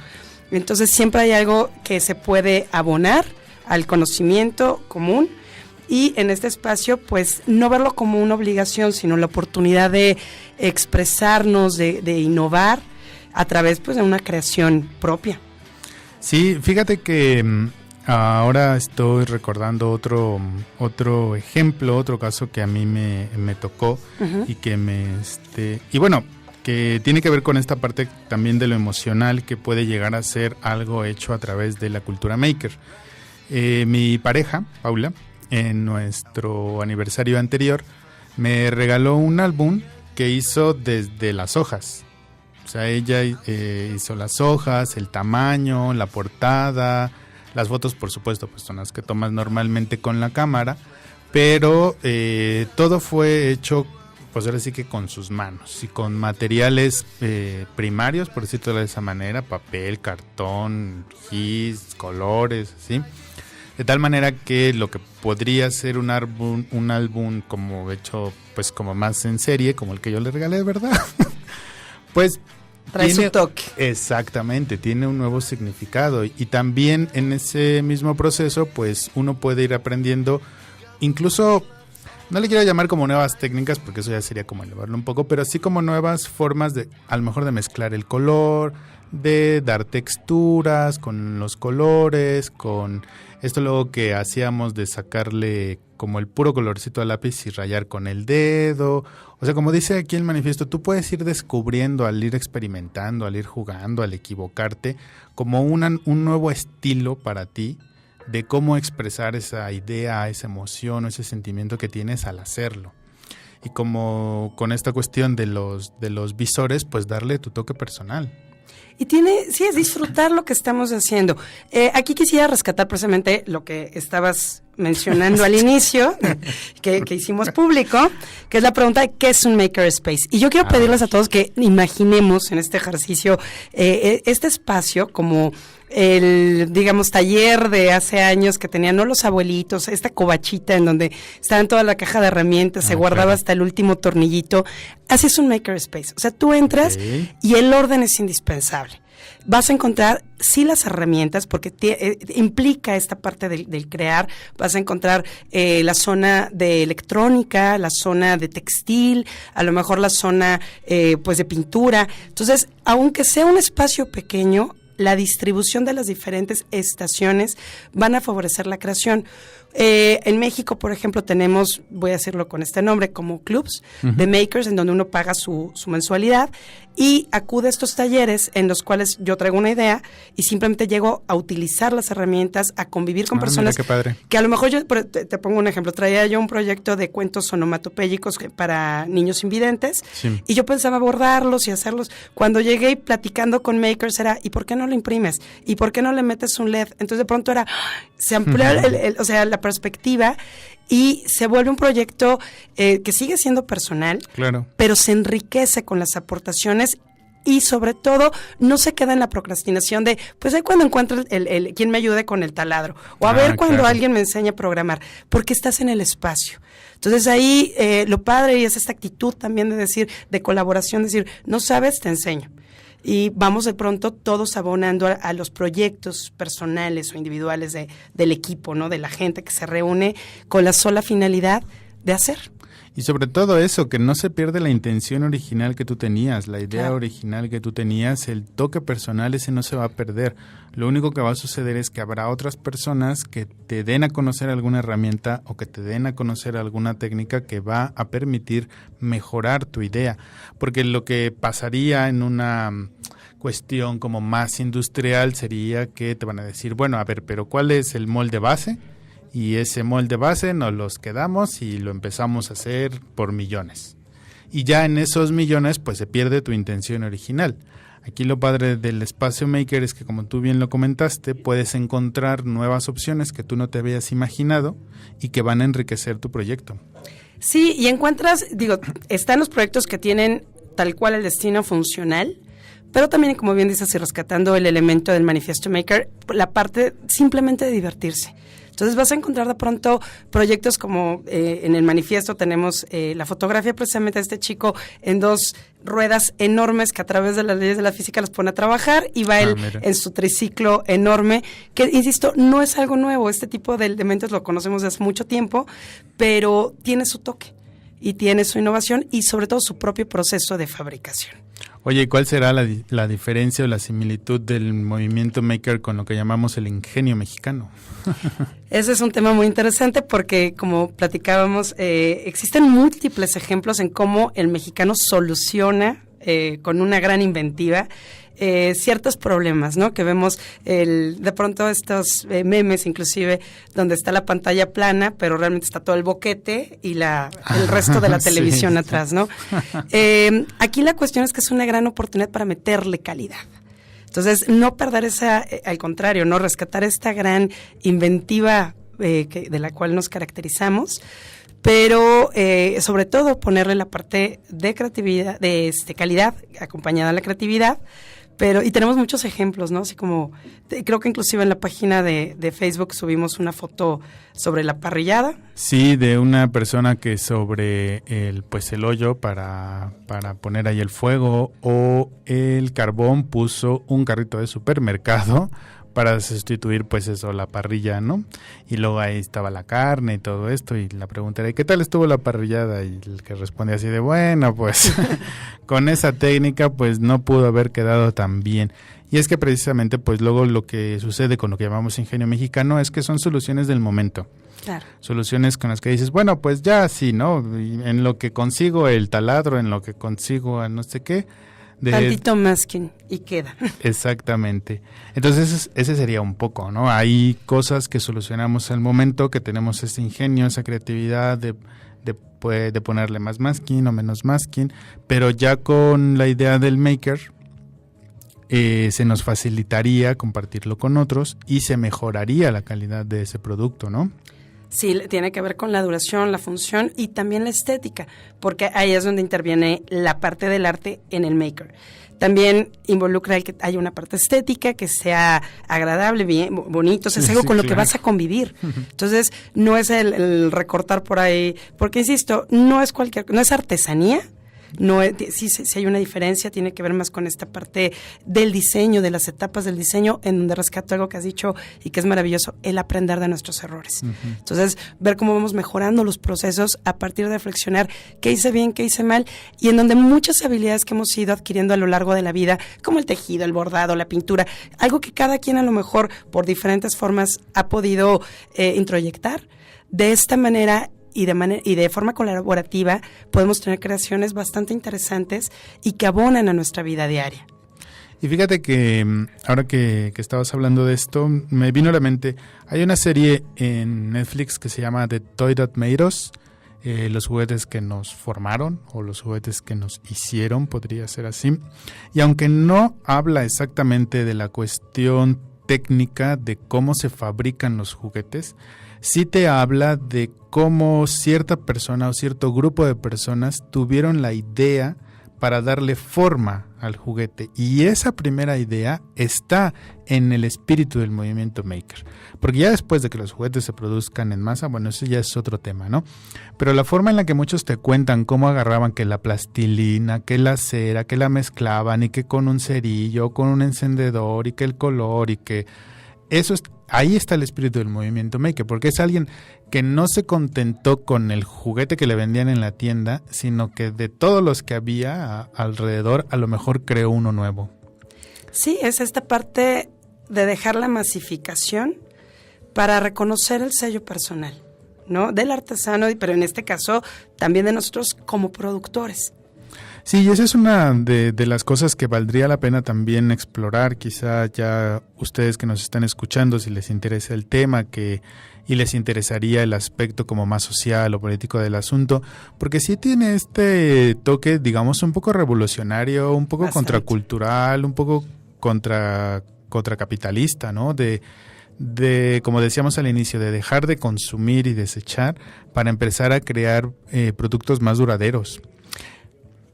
B: Entonces siempre hay algo que se puede abonar al conocimiento común, y en este espacio pues no verlo como una obligación, sino la oportunidad de expresarnos, de innovar a través pues de una creación propia.
C: Sí, fíjate que ahora estoy recordando otro ejemplo, otro caso que a mí me tocó y que y bueno, que tiene que ver con esta parte también de lo emocional que puede llegar a ser algo hecho a través de la cultura maker. Mi pareja, Paula, en nuestro aniversario anterior, me regaló un álbum que hizo desde las hojas. O sea, ella hizo las hojas, el tamaño, la portada, las fotos, por supuesto, pues son las que tomas normalmente con la cámara, pero todo fue hecho, pues ahora sí que con sus manos y con materiales primarios, por decirlo de esa manera, papel, cartón, gis, colores, ¿sí? De tal manera que lo que podría ser un álbum como hecho, pues como más en serie, como el que yo le regalé, ¿verdad? Pues
B: trae su toque.
C: Exactamente, tiene un nuevo significado y también en ese mismo proceso, pues uno puede ir aprendiendo, incluso, no le quiero llamar como nuevas técnicas, porque eso ya sería como elevarlo un poco, pero sí como nuevas formas de, a lo mejor de mezclar el color, de dar texturas con los colores, con esto luego que hacíamos de sacarle como el puro colorcito al lápiz y rayar con el dedo. O sea, como dice aquí el manifiesto, tú puedes ir descubriendo al ir experimentando, al ir jugando, al equivocarte, como un nuevo estilo para ti de cómo expresar esa idea, esa emoción o ese sentimiento que tienes al hacerlo. Y como con esta cuestión de los visores, pues darle tu toque personal.
B: Y sí, es disfrutar lo que estamos haciendo. Aquí quisiera rescatar precisamente lo que estabas mencionando al inicio, que hicimos público, que es la pregunta de qué es un makerspace. Y yo quiero pedirles a todos que imaginemos en este ejercicio este espacio como el, digamos, taller de hace años que tenían, ¿no?, los abuelitos, esta covachita en donde estaba toda la caja de herramientas, se guardaba hasta el último tornillito. Así es un makerspace. O sea, tú entras y el orden es indispensable. Vas a encontrar, sí, las herramientas, porque implica esta parte del crear. Vas a encontrar la zona de electrónica, la zona de textil, a lo mejor la zona pues de pintura. Entonces, aunque sea un espacio pequeño, la distribución de las diferentes estaciones van a favorecer la creación. En México, por ejemplo, tenemos, voy a decirlo con este nombre, como clubs de makers, en donde uno paga su mensualidad y acude a estos talleres en los cuales yo traigo una idea y simplemente llego a utilizar las herramientas, a convivir con personas que a lo mejor te pongo un ejemplo, traía yo un proyecto de cuentos onomatopéyicos para niños invidentes y yo pensaba abordarlos y hacerlos. Cuando llegué y platicando con makers era, ¿y por qué no lo imprimes? ¿Y por qué no le metes un LED? Entonces de pronto se amplió o sea, la perspectiva y se vuelve un proyecto que sigue siendo personal, claro, pero se enriquece con las aportaciones y sobre todo no se queda en la procrastinación de, pues ahí cuando encuentro quien me ayude con el taladro o a ver cuando alguien me enseña a programar, porque estás en el espacio. Entonces ahí lo padre y es esta actitud también de decir, de colaboración, decir, no sabes, te enseño. Y vamos de pronto todos abonando a los proyectos personales o individuales del equipo, ¿no?, de la gente que se reúne con la sola finalidad de hacer.
C: Y sobre todo eso, que no se pierde la intención original que tú tenías, la idea original que tú tenías, el toque personal, ese no se va a perder. Lo único que va a suceder es que habrá otras personas que te den a conocer alguna herramienta o que te den a conocer alguna técnica que va a permitir mejorar tu idea. Porque lo que pasaría en una cuestión como más industrial sería que te van a decir, bueno, a ver, pero ¿cuál es el molde base? Y ese molde base nos los quedamos y lo empezamos a hacer por millones. Y ya en esos millones pues se pierde tu intención original. Aquí lo padre del espacio maker es que, como tú bien lo comentaste, puedes encontrar nuevas opciones que tú no te habías imaginado y que van a enriquecer tu proyecto.
B: Sí, y encuentras, están los proyectos que tienen tal cual el destino funcional, pero también, como bien dices, y rescatando el elemento del manifiesto maker, la parte simplemente de divertirse. Entonces vas a encontrar de pronto proyectos como en el manifiesto tenemos la fotografía precisamente de este chico en 2 ruedas enormes que a través de las leyes de la física los pone a trabajar y va él en su triciclo enorme, que insisto, no es algo nuevo, este tipo de elementos lo conocemos desde hace mucho tiempo, pero tiene su toque y tiene su innovación y sobre todo su propio proceso de fabricación.
C: Oye, ¿y cuál será la diferencia o la similitud del movimiento maker con lo que llamamos el ingenio mexicano?
B: Ese es un tema muy interesante porque, como platicábamos, existen múltiples ejemplos en cómo el mexicano soluciona con una gran inventiva ciertos problemas, ¿no? Que vemos de pronto estos memes, inclusive, donde está la pantalla plana, pero realmente está todo el boquete y el resto de la televisión
C: sí,
B: atrás, ¿no? Aquí la cuestión es que es una gran oportunidad para meterle calidad. Entonces, no perder al contrario, no rescatar esta gran inventiva de la cual nos caracterizamos, pero sobre todo ponerle la parte de creatividad, de calidad acompañada a la creatividad. Y tenemos muchos ejemplos, ¿no? Así como, creo que inclusive en la página de Facebook subimos una foto sobre la parrillada.
C: Sí, de una persona que sobre el hoyo para poner ahí el fuego o el carbón puso un carrito de supermercado para sustituir la parrilla, ¿no? Y luego ahí estaba la carne y todo esto, y la pregunta era, ¿qué tal estuvo la parrillada? Y el que responde así de, bueno, pues con esa técnica pues no pudo haber quedado tan bien. Y es que precisamente pues luego lo que sucede con lo que llamamos ingenio mexicano es que son soluciones del momento.
B: Claro. Soluciones
C: con las que dices, bueno, pues ya sí, ¿no? Y en lo que consigo el taladro, en lo que consigo a no sé qué,
B: tantito masking y queda.
C: Exactamente. Entonces ese sería un poco, ¿no? Hay cosas que solucionamos al momento, que tenemos ese ingenio, esa creatividad de ponerle más masking o menos masking, pero ya con la idea del maker se nos facilitaría compartirlo con otros y se mejoraría la calidad de ese producto, ¿no?
B: Sí, tiene que ver con la duración, la función y también la estética, porque ahí es donde interviene la parte del arte en el maker. También involucra el que haya una parte estética, que sea agradable, bien, bonito, es algo con lo que vas a convivir. Entonces, no es el recortar por ahí, porque insisto, no es artesanía. No, sí hay una diferencia, tiene que ver más con esta parte del diseño, de las etapas del diseño, en donde rescato algo que has dicho y que es maravilloso, el aprender de nuestros errores. Entonces, ver cómo vamos mejorando los procesos a partir de reflexionar qué hice bien, qué hice mal, y en donde muchas habilidades que hemos ido adquiriendo a lo largo de la vida, como el tejido, el bordado, la pintura, algo que cada quien a lo mejor por diferentes formas ha podido introyectar, de esta manera y de forma colaborativa podemos tener creaciones bastante interesantes y que abonan a nuestra vida diaria.
C: Y fíjate que ahora que estabas hablando de esto, me vino a la mente, hay una serie en Netflix que se llama The Toy That Made Us, los juguetes que nos formaron o los juguetes que nos hicieron, podría ser así. Y aunque no habla exactamente de la cuestión técnica de cómo se fabrican los juguetes, sí te habla de cómo cierta persona o cierto grupo de personas tuvieron la idea para darle forma al juguete. Y esa primera idea está en el espíritu del movimiento maker. Porque ya después de que los juguetes se produzcan en masa, bueno, eso ya es otro tema, ¿no? Pero la forma en la que muchos te cuentan cómo agarraban que la plastilina, que la cera, que la mezclaban y que con un cerillo, con un encendedor y que el color y que... Ahí está el espíritu del movimiento maker, porque es alguien que no se contentó con el juguete que le vendían en la tienda, sino que de todos los que había alrededor, a lo mejor creó uno nuevo.
B: Sí, es esta parte de dejar la masificación para reconocer el sello personal, ¿no? Del artesano, pero en este caso también de nosotros como productores.
C: Sí, y esa es una de las cosas que valdría la pena también explorar, quizá ya ustedes que nos están escuchando, si les interesa el tema y les interesaría el aspecto como más social o político del asunto, porque sí tiene este toque, digamos, un poco revolucionario, un poco contracultural, un poco contracapitalista, ¿no? De como decíamos al inicio, de dejar de consumir y desechar para empezar a crear productos más duraderos.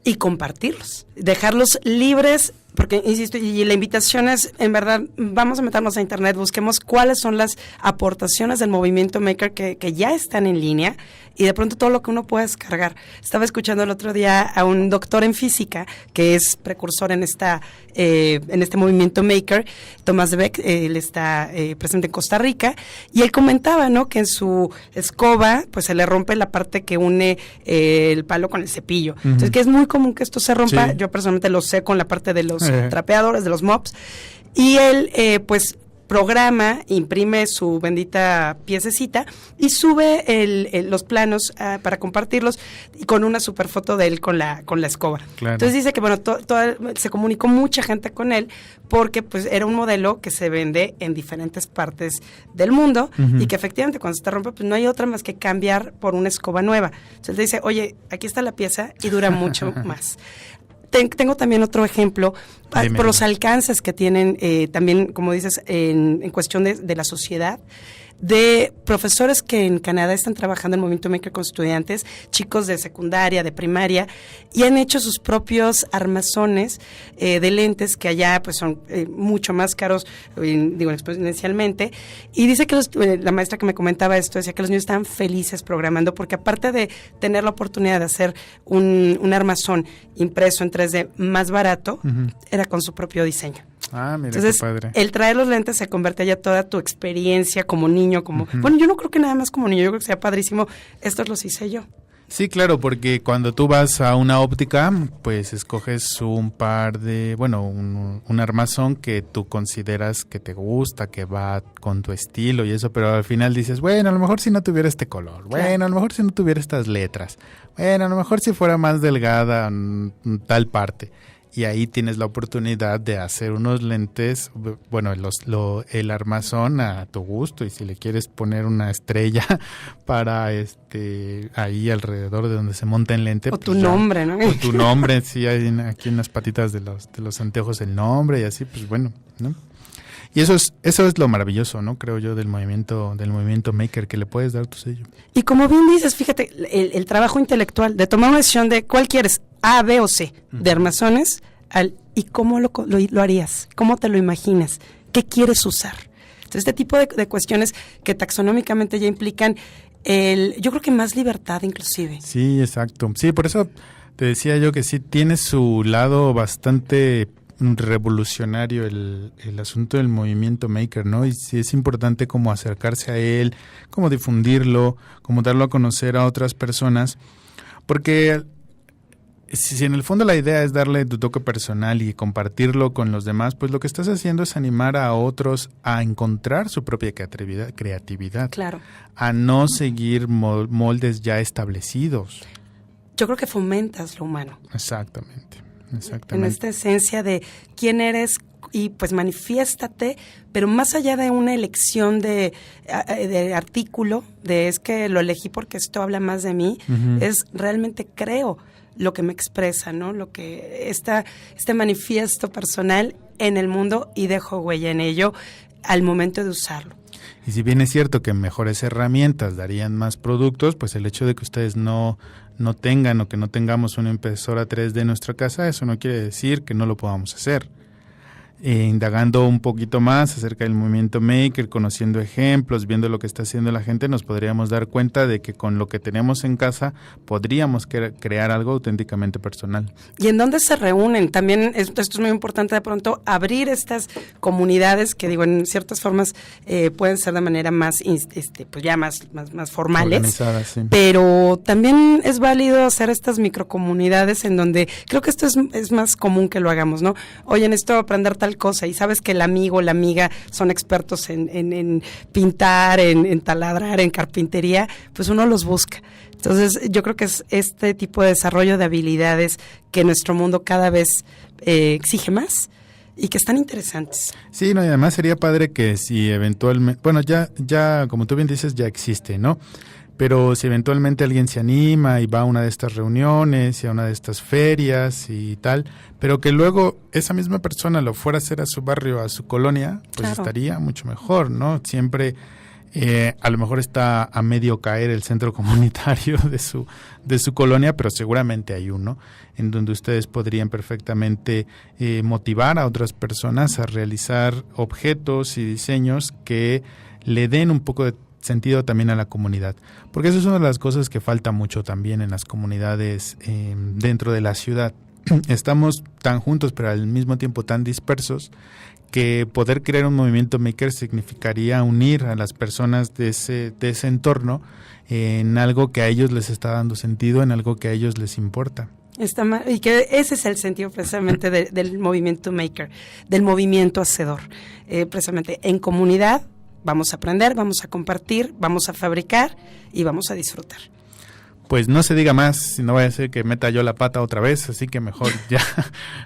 B: Y compartirlos, dejarlos libres, porque insisto, y la invitación es, en verdad, vamos a meternos a internet, busquemos cuáles son las aportaciones del movimiento maker que ya están en línea, y de pronto todo lo que uno puede descargar. Estaba escuchando el otro día a un doctor en física que es precursor en este movimiento maker, Tomás Beck. Él está presente en Costa Rica, y él comentaba, ¿no?, que en su escoba pues se le rompe la parte que une el palo con el cepillo. Entonces, que es muy común que esto se rompa.
C: Sí.
B: Yo personalmente lo sé con la parte de los trapeadores, de los mops, y él pues programa, imprime su bendita piececita y sube los planos para compartirlos, y con una super foto de él con la escoba.
C: Claro.
B: Entonces dice que bueno, se comunicó mucha gente con él porque pues era un modelo que se vende en diferentes partes del mundo, y que efectivamente cuando se te rompe pues no hay otra más que cambiar por una escoba nueva. Entonces él te dice, oye, aquí está la pieza y dura mucho más. Tengo también otro ejemplo por los alcances que tienen también, como dices, en cuestión de la sociedad, de profesores que en Canadá están trabajando en Movimiento Maker con estudiantes, chicos de secundaria, de primaria, y han hecho sus propios armazones de lentes que allá pues son mucho más caros, digo exponencialmente, y dice que la maestra que me comentaba esto decía que los niños estaban felices programando, porque aparte de tener la oportunidad de hacer un armazón impreso en 3D más barato, era con su propio diseño.
C: Ah, mira,
B: entonces,
C: qué padre.
B: el traer los lentes se convierte ya toda tu experiencia como niño, como bueno, yo no creo que nada más como niño, yo creo que sea padrísimo. Estos los hice yo.
C: Sí, claro, porque cuando tú vas a una óptica, pues escoges un par de, bueno, un armazón que tú consideras que te gusta, que va con tu estilo y eso, pero al final dices, bueno, a lo mejor si no tuviera este color, bueno, a lo mejor si no tuviera estas letras, bueno, a lo mejor si fuera más delgada tal parte. Y ahí tienes la oportunidad de hacer unos lentes, bueno, el armazón a tu gusto, y si le quieres poner una estrella para ahí alrededor de donde se monta el lente.
B: O
C: pues
B: tu
C: ya,
B: nombre, ¿no?
C: O tu nombre, sí, hay aquí en las patitas de los anteojos el nombre y así, pues bueno, ¿no? Y eso es lo maravilloso, ¿no? Creo yo, del movimiento maker, que le puedes dar tu sello.
B: Y como bien dices, fíjate, el trabajo intelectual de tomar una decisión de cuál quieres, A, B o C, de armazones, y cómo lo harías, cómo te lo imaginas, qué quieres usar. Entonces, este tipo de cuestiones que taxonómicamente ya implican yo creo que más libertad inclusive.
C: Sí, exacto. Sí, por eso te decía yo que sí tiene su lado bastante revolucionario el asunto del movimiento maker, ¿no? Y sí es importante como acercarse a él, como difundirlo, como darlo a conocer a otras personas, porque si en el fondo la idea es darle tu toque personal y compartirlo con los demás, pues lo que estás haciendo es animar a otros a encontrar su propia creatividad.
B: Claro.
C: A no seguir moldes ya establecidos.
B: Yo creo que fomentas lo humano.
C: Exactamente.
B: En esta esencia de quién eres y pues manifiéstate, pero más allá de una elección de artículo, de es que lo elegí porque esto habla más de mí, es realmente creo lo que me expresa, ¿no? Lo que este manifiesto personal en el mundo, y dejo huella en ello al momento de usarlo.
C: Y si bien es cierto que mejores herramientas darían más productos, pues el hecho de que ustedes no tengan o que no tengamos una impresora 3D en nuestra casa, eso no quiere decir que no lo podamos hacer. Indagando un poquito más acerca del movimiento maker, conociendo ejemplos, viendo lo que está haciendo la gente, nos podríamos dar cuenta de que con lo que tenemos en casa podríamos crear algo auténticamente personal.
B: ¿Y en dónde se reúnen? También esto es muy importante de pronto abrir estas comunidades que digo en ciertas formas pueden ser de manera más pues ya más formales,
C: organizadas, sí.
B: Pero también es válido hacer estas microcomunidades en donde creo que esto es más común que lo hagamos, ¿no? Oye, necesito aprender tal cosa, y sabes que el amigo o la amiga son expertos en pintar, en taladrar, en carpintería, pues uno los busca. Entonces yo creo que es este tipo de desarrollo de habilidades que nuestro mundo cada vez exige más y que están interesantes.
C: Sí, no, y además sería padre que si eventualmente, bueno, ya como tú bien dices, ya existe, ¿no? Pero si eventualmente alguien se anima y va a una de estas reuniones y a una de estas ferias y tal, pero que luego esa misma persona lo fuera a hacer a su barrio, a su colonia, pues claro, estaría mucho mejor, ¿no? Siempre a lo mejor está a medio caer el centro comunitario de su colonia, pero seguramente hay uno en donde ustedes podrían perfectamente motivar a otras personas a realizar objetos y diseños que le den un poco de sentido también a la comunidad, porque eso es una de las cosas que falta mucho también en las comunidades dentro de la ciudad. Estamos tan juntos pero al mismo tiempo tan dispersos que poder crear un movimiento maker significaría unir a las personas de ese entorno en algo que a ellos les está dando sentido, en algo que a ellos les importa.
B: Y que ese es el sentido precisamente del movimiento maker, del movimiento hacedor. Precisamente en comunidad vamos a aprender, vamos a compartir, vamos a fabricar y vamos a disfrutar.
C: Pues no se diga más, si no vaya a ser que meta yo la pata otra vez, así que mejor ya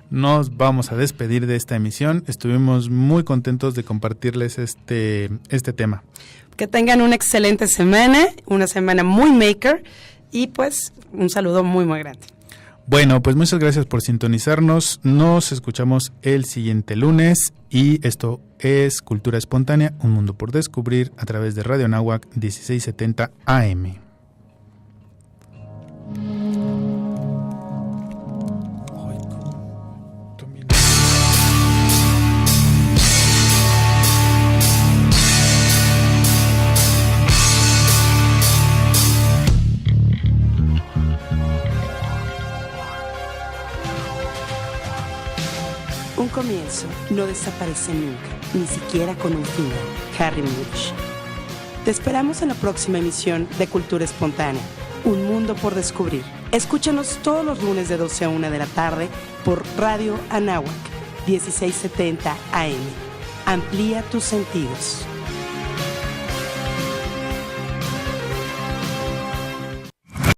C: nos vamos a despedir de esta emisión. Estuvimos muy contentos de compartirles este tema.
B: Que tengan una excelente semana, una semana muy maker y pues un saludo muy muy grande.
C: Bueno, pues muchas gracias por sintonizarnos. Nos escuchamos el siguiente lunes y esto es Cultura Espontánea, un mundo por descubrir a través de Radio Anáhuac 1670 AM.
B: Un comienzo no desaparece nunca, ni siquiera con un final. Harry Mulisch. Te esperamos en la próxima emisión de Cultura Espontánea, un mundo por descubrir. Escúchanos todos los lunes de 12 a 1 de la tarde por Radio Anáhuac 1670 AM. Amplía tus sentidos.